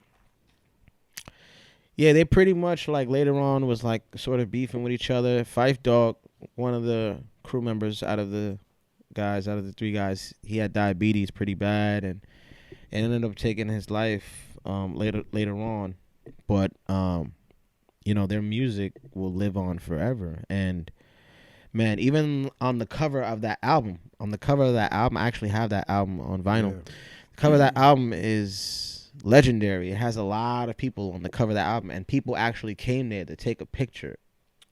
yeah, they pretty much like later on was like sort of beefing with each other. Phife Dawg, one of the crew members out of the three guys, he had diabetes pretty bad and ended up taking his life later on. But you know, their music will live on forever. And man, even on the cover of that album, I actually have that album on vinyl. Yeah. The cover of that album is legendary. It has a lot of people on the cover of that album, and people actually came there to take a picture.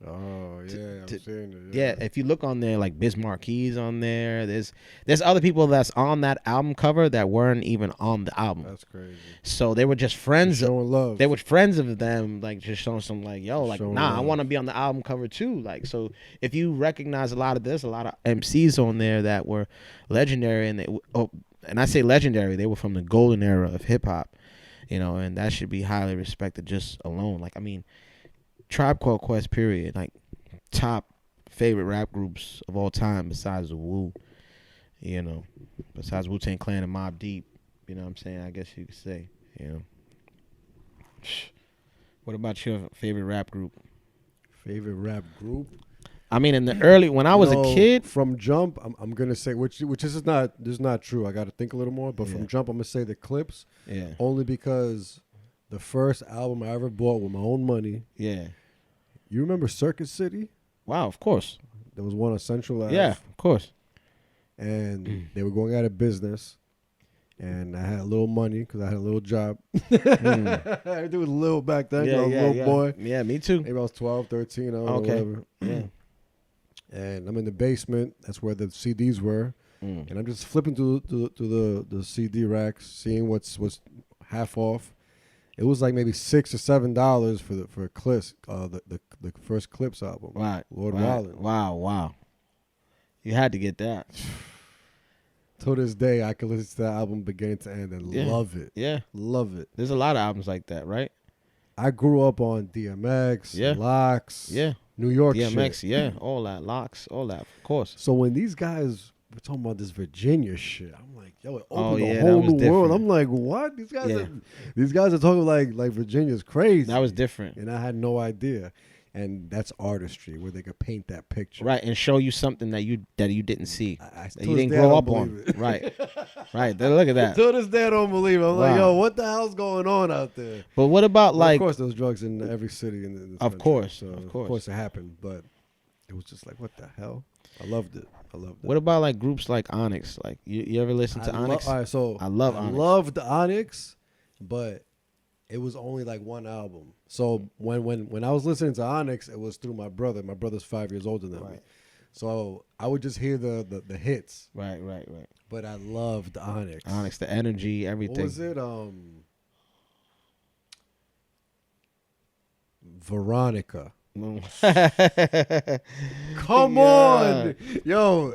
Oh yeah, I'm seeing it. Yeah, if you look on there, like Biz Marquis on there. There's other people that's on that album cover that weren't even on the album. That's crazy. So they were just friends. Showing love. They were friends of them, like just showing some like, yo, like showing nah, love. I want to be on the album cover too. Like, so if you recognize a lot of MCs on there that were legendary, and I say legendary, they were from the golden era of hip hop, you know, and that should be highly respected just alone. Like, I mean, Tribe Called Quest, period. Like, top favorite rap groups of all time besides the Wu, you know, besides Wu-Tang Clan and Mobb Deep. You know what I'm saying? I guess you could say, you know. What about your favorite rap group? Favorite rap group? I mean, in the early, when I was a kid. From Jump, I'm going to say, which this is not true. I got to think a little more. But from Jump, I'm going to say the Clips. Yeah. Only because the first album I ever bought with my own money. Yeah. You remember Circuit City? Wow, of course. There was one on Central Ave. Yeah, of course. And they were going out of business. And I had a little money because I had a little job. Everything was little back then. I was a little boy. Yeah, me too. Maybe I was 12, 13, I don't know, whatever. Yeah. And I'm in the basement. That's where the CDs were. And I'm just flipping through the CD racks, seeing what's half off. It was like maybe $6 or $7 for Clips, the first Clips album. Right. Lord Wallin. Wow. You had to get that. To this day, I can listen to that album beginning to end and love it. Yeah. Love it. There's a lot of albums like that, right? I grew up on DMX, Locks, New York DMX, shit. all that, Locks, all that, of course. So when these guys were talking about this Virginia shit, I'm like, yo, it opened a that whole was new different. world. I'm like, what? These guys are talking like Virginia's crazy. That was different. And I had no idea. And that's artistry, where they could paint that picture, right, and show you something that you didn't see, that you didn't I grow don't up on, it. right. Look at that. To this day, I don't believe it. I'm like, yo, what the hell's going on out there? But what about of course, there was drugs in every city in this country. Of course, of course it happened, but it was just like, what the hell? I loved it. What about like groups like Onyx? Like you ever listen to Onyx? All right, so I love Onyx. I loved Onyx, but it was only like one album. So when I was listening to Onyx, it was through my brother. My brother's 5 years older than me. So I would just hear the hits. Right. But I loved Onyx. Onyx, the energy, everything. What was it? Veronica. Come on. Yo,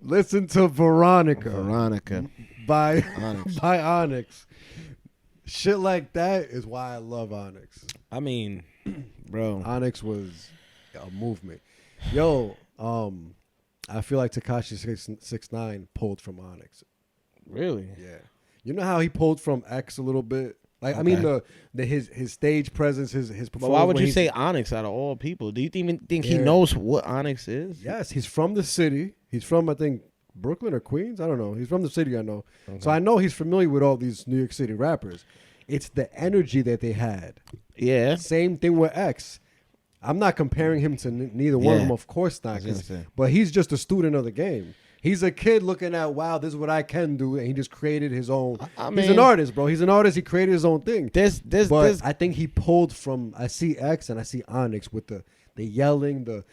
listen to Veronica. By Onyx. Shit like that is why I love Onyx. I mean, bro, Onyx was a movement. Yo, I feel like Tekashi 6ix9ine pulled from Onyx. Really? Yeah. You know how he pulled from X a little bit? Like I Okay. mean his stage presence, his But performance. why would when you he's- say Onyx out of all people? Do you even think he Yeah. knows what Onyx is? Yes, he's from the city. He's from I think Brooklyn or Queens. I don't know. He's from the city. I know. Okay. So I know he's familiar with all these New York City rappers. It's the energy that they had. Yeah. Same thing with X. I'm not comparing him to neither one of Yeah. them, of course I not. was gonna 'Cause- say. But he's just a student of the game. He's a kid looking at, wow, this is what I can do, and he just created his own. I He's mean, an artist, bro. He's an artist. He created his own thing. There's But I think he pulled from. I see X and I see Onyx with the yelling, the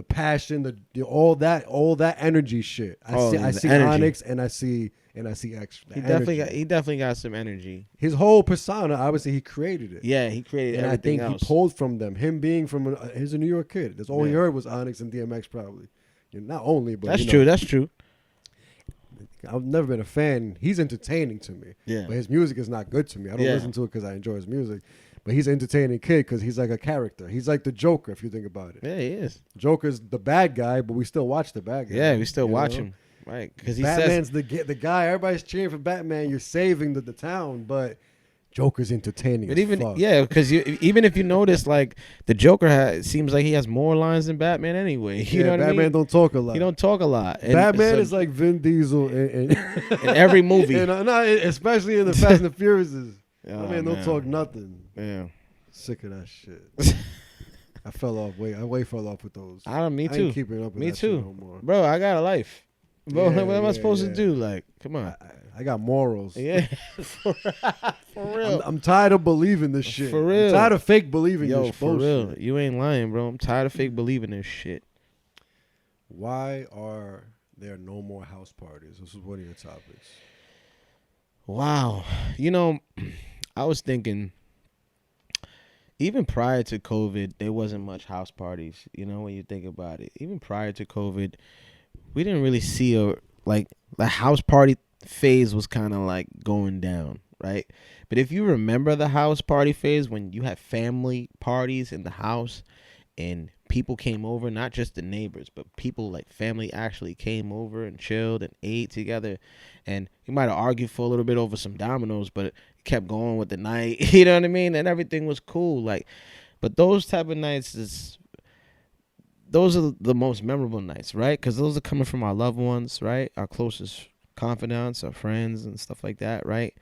passion, the all that energy shit. I Oh, I the see energy. Onyx and I see X. The he definitely energy. he definitely got some energy. His whole persona. Obviously, he created it. Yeah, he created And I everything think else. he pulled from them. Him being from he's a New York kid. That's all he Yeah. heard was Onyx and DMX probably. Not only, but That's you know, true. That's true. I've never been a fan. He's entertaining to me. Yeah. But his music is not good to me. I don't Yeah. listen to it because I enjoy his music. But he's an entertaining kid because he's like a character. He's like the Joker, if you think about it. Yeah, he is. Joker's the bad guy, but we still watch the bad guy. Yeah, we still you watch know? him. Right. Because he Batman's says. the guy. Everybody's cheering for Batman. You're saving the town, but Joker's entertaining But as even fuck. yeah, because even if you notice, like the Joker seems like he has more lines than Batman anyway. You know what Batman I mean? don't talk a lot. He don't talk a lot. And Batman so- is like Vin Diesel in in every movie. especially in the Fast and the Furiouses. Oh, Man, don't man. talk nothing. Yeah. Sick of that shit. I fell off. I way fell off with those. Me I ain't too. keeping up with Me that too. shit no more. Bro, I got a life. Bro, Yeah, what am I yeah, supposed to yeah. do? Like, come on. I got morals. Yeah. For real. I'm tired of believing this shit. For real. I'm tired of fake believing Yo, this for real. bullshit. You ain't lying, bro. I'm tired of fake believing this shit. Why are there no more house parties? This is one of your topics. Wow. You know, I was thinking, even prior to COVID, there wasn't much house parties. You know, when you think about it, even prior to COVID, we didn't really see the house party phase was kind of like going down, right? But if you remember the house party phase when you had family parties in the house and people came over, not just the neighbors, but people like family actually came over and chilled and ate together. And you might have argued for a little bit over some dominoes, but it kept going with the night. You know what I mean? And everything was cool. Like, but those type of nights those are the most memorable nights, right? Because those are coming from our loved ones, right? Our closest confidants, our friends, and stuff like that, right?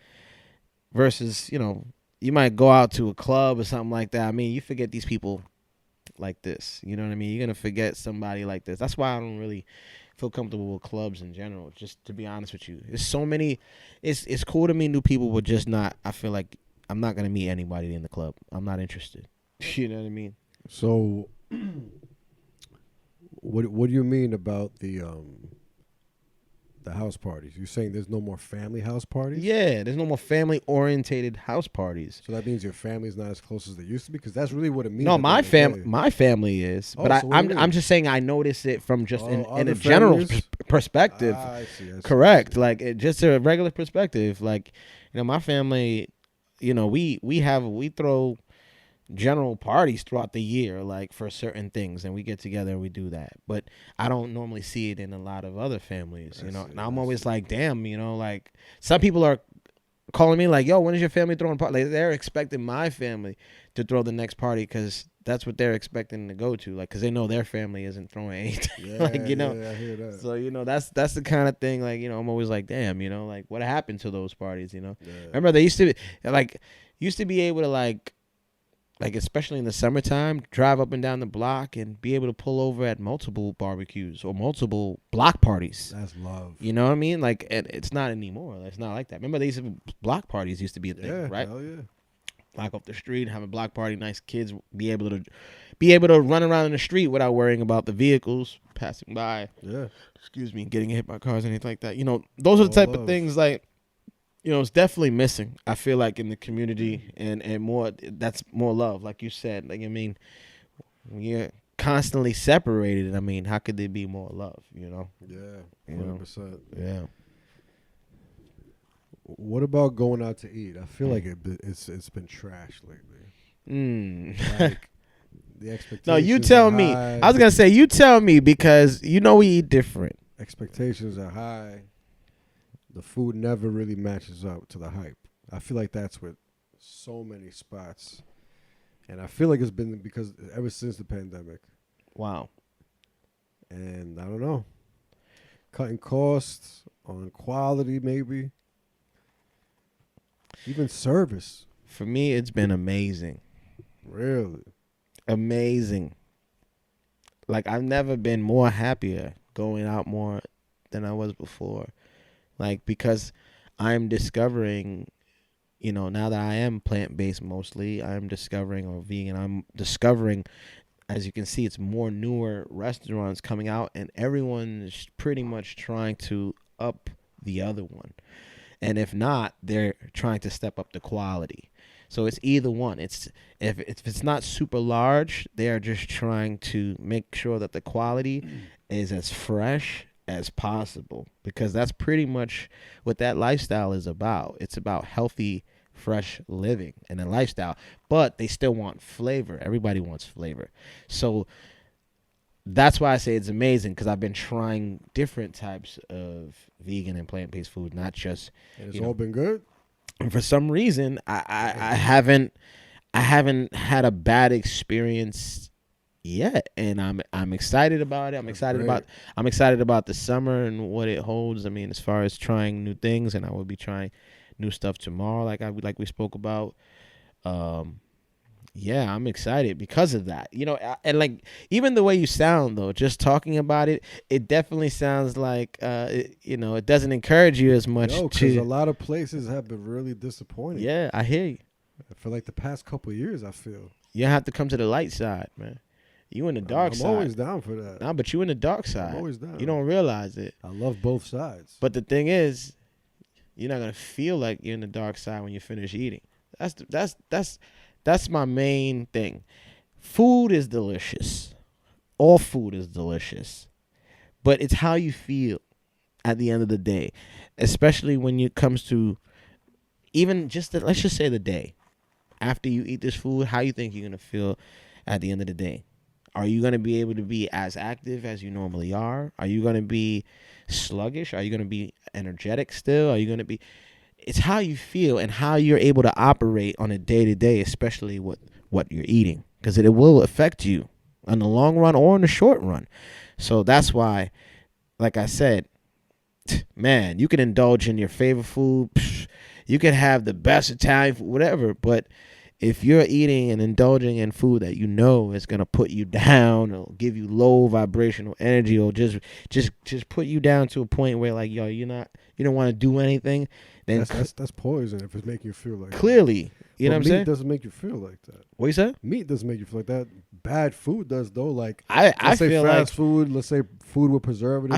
Versus, you know, you might go out to a club or something like that. I mean, you forget these people like this. You know what I mean? You're gonna forget somebody like this. That's why I don't really feel comfortable with clubs in general. Just to be honest with you, there's so many. It's cool to meet new people, but just not. I feel like I'm not gonna meet anybody in the club. I'm not interested. You know what I mean? So, what do you mean about the house parties? You saying there's no more family house parties? Yeah, there's no more family orientated house parties. So that means your family's not as close as they used to be, because that's really what it means. No, at the my end of the day. my family is, Oh, but so what do you mean? I'm just saying I notice it from just in other a general families? perspective. I see. Correct, like just a regular perspective. Like, you know, my family, you know, we throw general parties throughout the year, like for certain things, and we get together and we do that. But I don't normally see it in a lot of other families, you know. And I'm always like, damn, you know, like some people are calling me like, yo, when is your family throwing a party? Like, they're expecting my family to throw the next party because that's what they're expecting to go to, like, because they know their family isn't throwing anything. Yeah, like, you know. yeah, I hear that. So, you know, that's the kind of thing, like, you know, I'm always like, damn, you know, like what happened to those parties, you know? Yeah. Remember they used to be able to like especially in the summertime, drive up and down the block and be able to pull over at multiple barbecues or multiple block parties. That's love. You know what I mean? Like, it's not anymore. It's not like that. Remember, block parties used to be a thing, Yeah, right? hell yeah. Block off the street, have a block party, nice kids be able to run around in the street without worrying about the vehicles passing by. Yeah. Excuse me, getting hit by cars, anything like that. You know, those are the All type of love. things, like, you know, it's definitely missing. I feel like in the community and more, that's more love, like you said. Like, I mean, when you're constantly separated, I mean, how could there be more love, you know? Yeah, You know? 100%. Yeah. What about going out to eat? I feel like it's been trash lately. Like, the expectations. No, you are tell me. high. I was going to say, you tell me, because you know we eat different. Expectations are high. The food never really matches up to the hype. I feel like that's what so many spots, and I feel like it's been because ever since the pandemic. Wow. And I don't know, cutting costs on quality, maybe even service. For me, it's been amazing. Really, Amazing. Like, I've never been more happier going out more than I was before. Like, because I'm discovering, now that I am plant-based mostly, I'm discovering, or vegan, I'm discovering, as you can see, it's more newer restaurants coming out, and everyone is pretty much trying to up the other one. And if not, they're trying to step up the quality. So it's either one. It's if it's not super large, they are just trying to make sure that the quality is as fresh as possible, because that's pretty much what that lifestyle is about. It's about healthy, fresh living and a lifestyle, but they still want flavor. Everybody wants flavor. So that's why I say it's amazing, because I've been trying different types of vegan and plant-based food, not just. and it's all been good. And for some reason, I haven't had a bad experience yet, and I'm excited about it. I'm excited about the summer and what it holds. I mean, as far as trying new things, and I will be trying new stuff tomorrow, like we spoke about. Yeah, I'm excited because of that. And like, even the way you sound though, just talking about it, it definitely sounds like it doesn't encourage you as much. Because a lot of places have been really disappointing. Yeah, I hear you. For like the past couple of years, I feel You have to come to the light side, man. You in the dark side. I'm always down for that. Nah, but you in the dark side. I'm always down. You don't realize it. I love both sides. But the thing is, you're not gonna feel like you're in the dark side when you finish eating. That's my main thing. Food is delicious. All food is delicious. But it's how you feel at the end of the day. Especially when it comes to even let's just say the day. After you eat this food, how you think you're going to feel at the end of the day? Are you going to be able to be as active as you normally are? Are you going to be sluggish? Are you going to be energetic still? Are you going to be... It's how you feel and how you're able to operate on a day-to-day, especially with what you're eating, because it will affect you in the long run or in the short run. So that's why, like I said, man, you can indulge in your favorite food. You can have the best Italian food, whatever, but if you're eating and indulging in food that you know is going to put you down or give you low vibrational energy, or just put you down to a point where, like, you don't want to do anything, then that's poison if it's making you feel like clearly that. You know what I'm saying? Meat doesn't make you feel like that. What you said? Meat doesn't make you feel like that. Bad food does though. Like I say feel fast like food. Let's say food with preservatives.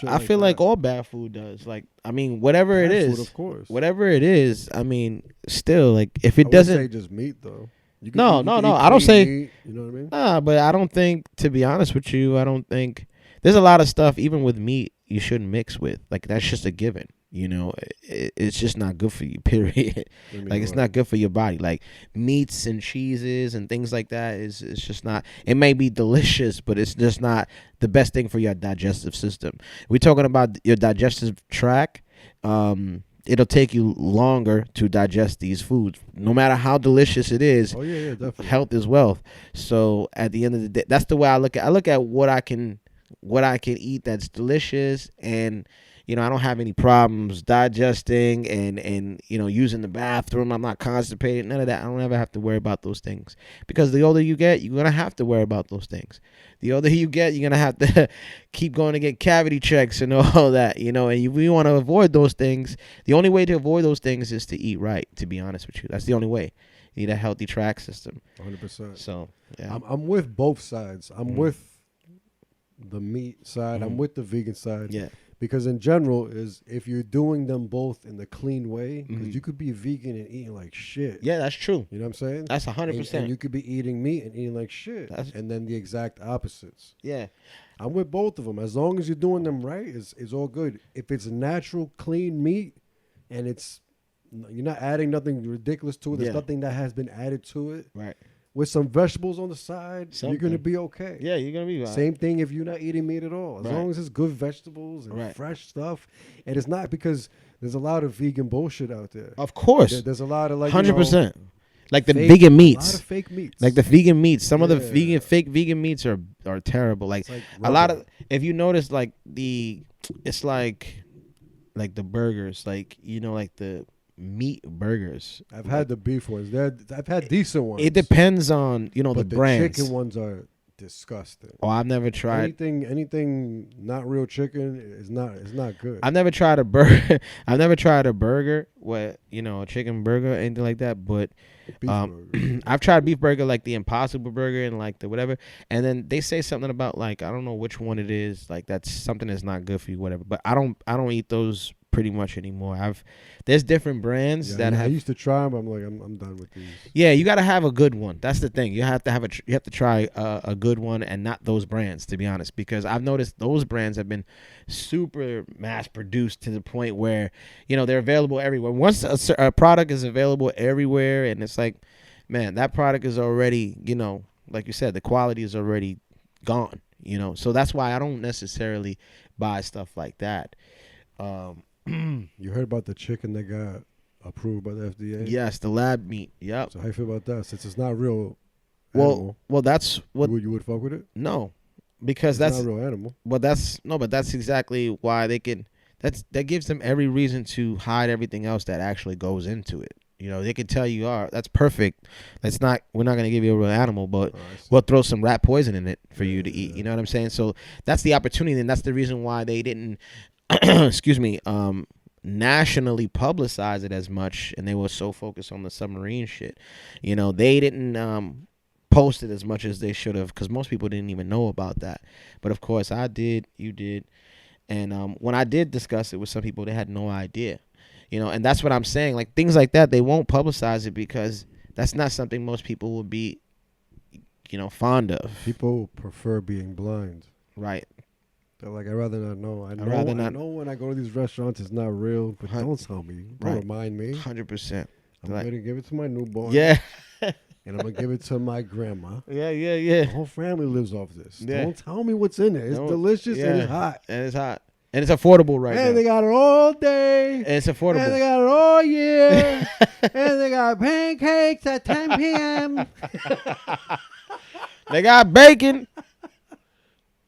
I feel like all bad food does. Like, I mean, whatever bad it is, food, of course. Whatever it is, I mean, still, like, if it I doesn't say just meat though. You No, eat I don't say. meat, you know what I mean? Nah, but I don't think, to be honest with you, I don't think there's a lot of stuff even with meat you shouldn't mix with. Like, that's just a given. It's just not good for you, period. Like, it's not good for your body. Like, meats and cheeses and things like that is just not. It may be delicious, but it's just not the best thing for your digestive system. We're talking about your digestive tract. It'll take you longer to digest these foods, no matter how delicious it is. Oh yeah, definitely. Health is wealth. So at the end of the day, that's the way I look at. I look at what I can eat that's delicious, and I don't have any problems digesting and using the bathroom. I'm not constipated, none of that. I don't ever have to worry about those things, because the older you get, you're gonna have to worry about those things. The older you get, you're gonna have to keep going to get cavity checks and all that, and we want to avoid those things. The only way to avoid those things is to eat right, to be honest with you. That's the only way. You need a healthy tract system. 100%. So yeah, I'm with both sides. I'm with the meat side. I'm with the vegan side. Yeah. Because in general, is if you're doing them both in the clean way, because you could be vegan and eating like shit. Yeah, that's true. You know what I'm saying? That's 100%. And you could be eating meat and eating like shit. And then the exact opposites. Yeah. I'm with both of them. As long as you're doing them right, it's all good. If it's natural, clean meat, and you're not adding nothing ridiculous to it, there's nothing that has been added to it. Right. With some vegetables on the side, you're going to be okay. Yeah, you're going to be right. Same thing if you're not eating meat at all. As long as it's good vegetables and fresh stuff. And it's not because there's a lot of vegan bullshit out there. Of course, There's a lot of like 100%. Like the fake, vegan a meats. lot of fake meats. Like the vegan meats. Some of the Yeah. fake vegan meats are terrible. Like It's like a lot rubber. of, if you notice, like it's like the burgers, like like the meat burgers. I've had the beef ones. I've had decent ones. It depends on the but the brands. chicken ones are disgusting. Oh, I've never tried. Anything not real chicken is not good. I've never tried a burger. I've never tried a burger with a chicken burger, anything like that. But Beef burger. I've tried beef burger, like the Impossible Burger and like the whatever. And then they say something about like I don't know which one it is. Like that's something that's not good for you, whatever. But I don't eat those pretty much anymore. There's different brands that I have. used to try them. I'm like I'm done with these. Yeah, you gotta have a good one. That's the thing. You have to you have to try a good one and not those brands, to be honest, because I've noticed those brands have been super mass produced to the point where they're available everywhere. Once a product is available everywhere, and it's like, man, that product is already like you said, the quality is already gone. So that's why I don't necessarily buy stuff like that. You heard about the chicken that got approved by the FDA? Yes, the lab meat. Yep. So how you feel about that? Since it's not real animal, well, that's what you would fuck with it? no, because It's that's not a real animal. but that's exactly why they can. That gives them every reason to hide everything else that actually goes into it. They can tell you, that's perfect. We're not going to give you a real animal, but we'll throw some rat poison in it for you to eat. You know what I'm saying? So that's the opportunity, and that's the reason why they didn't, excuse me, nationally publicize it as much, and they were so focused on the submarine shit. They didn't post it as much as they should have, because most people didn't even know about that. But of course, I did, you did, and when I did discuss it with some people, they had no idea. And that's what I'm saying. Like things like that, they won't publicize it because that's not something most people would be, fond of. People prefer being blind. Right. They're like, I'd rather not know. I know when I go to these restaurants, it's not real, but don't tell me. Don't remind me. 100%. I'm going to give it to my newborn. Yeah. And I'm going to give it to my grandma. Yeah. The whole family lives off this. Yeah. Don't tell me what's in it. It's delicious and it's hot. And it's affordable right now. And they got it all day. And it's affordable. And they got it all year. And they got pancakes at 10 p.m. They got bacon.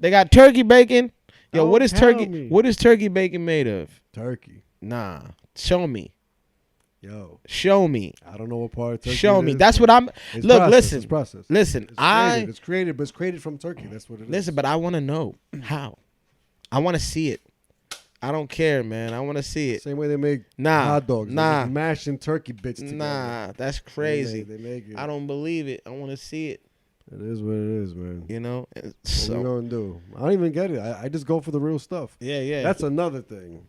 They got turkey bacon. Yo, what is turkey bacon made of? Turkey. Nah. Show me. Yo. Show me. I don't know what part of turkey. Show me. Is. That's what I'm. It's look, processed. listen. It's processed. Listen. It's created, but it's created from turkey. That's what it is. Listen, but I want to know how. I want to see it. I don't care, man. I want to see it. Same way they make hot dogs. They're mashing turkey bits together. Nah, that's crazy. They make it. I don't believe it. I want to see it. It is what it is, man. So what we gonna do? I don't even get it. I just go for the real stuff. Yeah. That's another thing.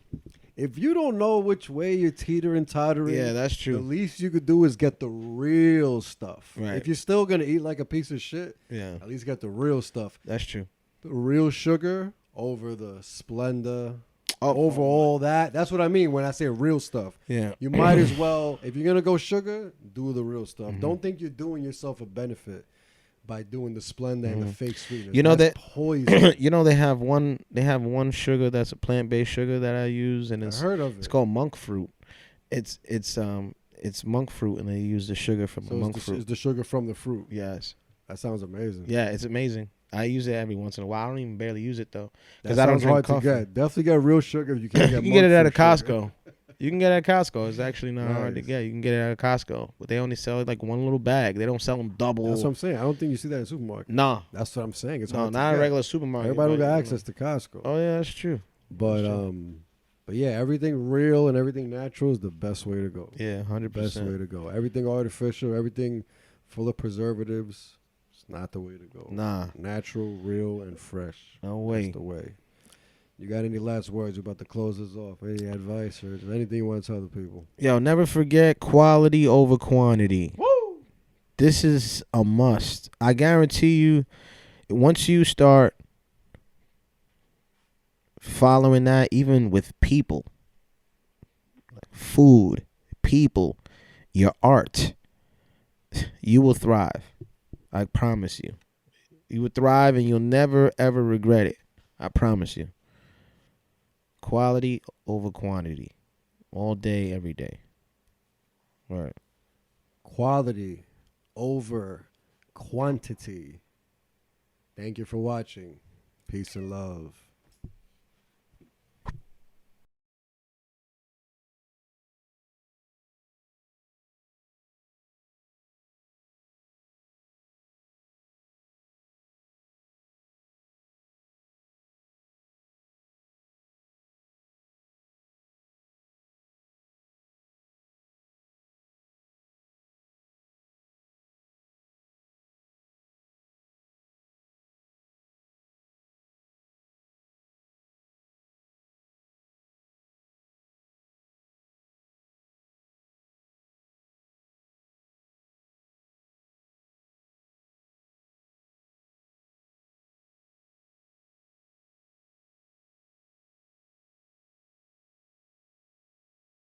If you don't know which way you're teetering, tottering, yeah, that's true. The least you could do is get the real stuff. Right. If you're still gonna eat like a piece of shit, at least get the real stuff. That's true. The real sugar over the Splenda. Over all that. That's what I mean when I say real stuff. Yeah. You might as well, if you're going to go sugar, do the real stuff. Mm-hmm. Don't think you're doing yourself a benefit by doing the Splenda and the fake sweetness. That's poison. They have one sugar that's a plant-based sugar that I use, and I heard of it. It's called monk fruit. It's monk fruit, and they use the sugar from the monk fruit. It's the sugar from the fruit. Yes. That sounds amazing. Yeah, it's amazing. I use it every once in a while. I don't even barely use it though, because I don't drink coffee. To get. Definitely get real sugar. You can get. You can get it at a Costco. You can get it at Costco. It's actually not hard to get. You can get it at a Costco, but they only sell it like one little bag. They don't sell them double. That's what I'm saying. I don't think you see that in the supermarket. Nah. That's what I'm saying. It's not a regular supermarket. Everybody don't got access to Costco. Oh yeah, that's true. But yeah, everything real and everything natural is the best way to go. Yeah, 100%. Best way to go. Everything artificial, everything full of preservatives. Not the way to go. Nah. Natural, real, and fresh. No way. That's the way. You got any last words? We're about to close this off. Any advice or anything you want to tell the people? Yo, never forget quality over quantity. Woo! This is a must. I guarantee you, once you start following that, even with people, food, people, your art, you will thrive. I promise you. You will thrive and you'll never, ever regret it. I promise you. Quality over quantity. All day, every day. Right. Quality over quantity. Thank you for watching. Peace and love.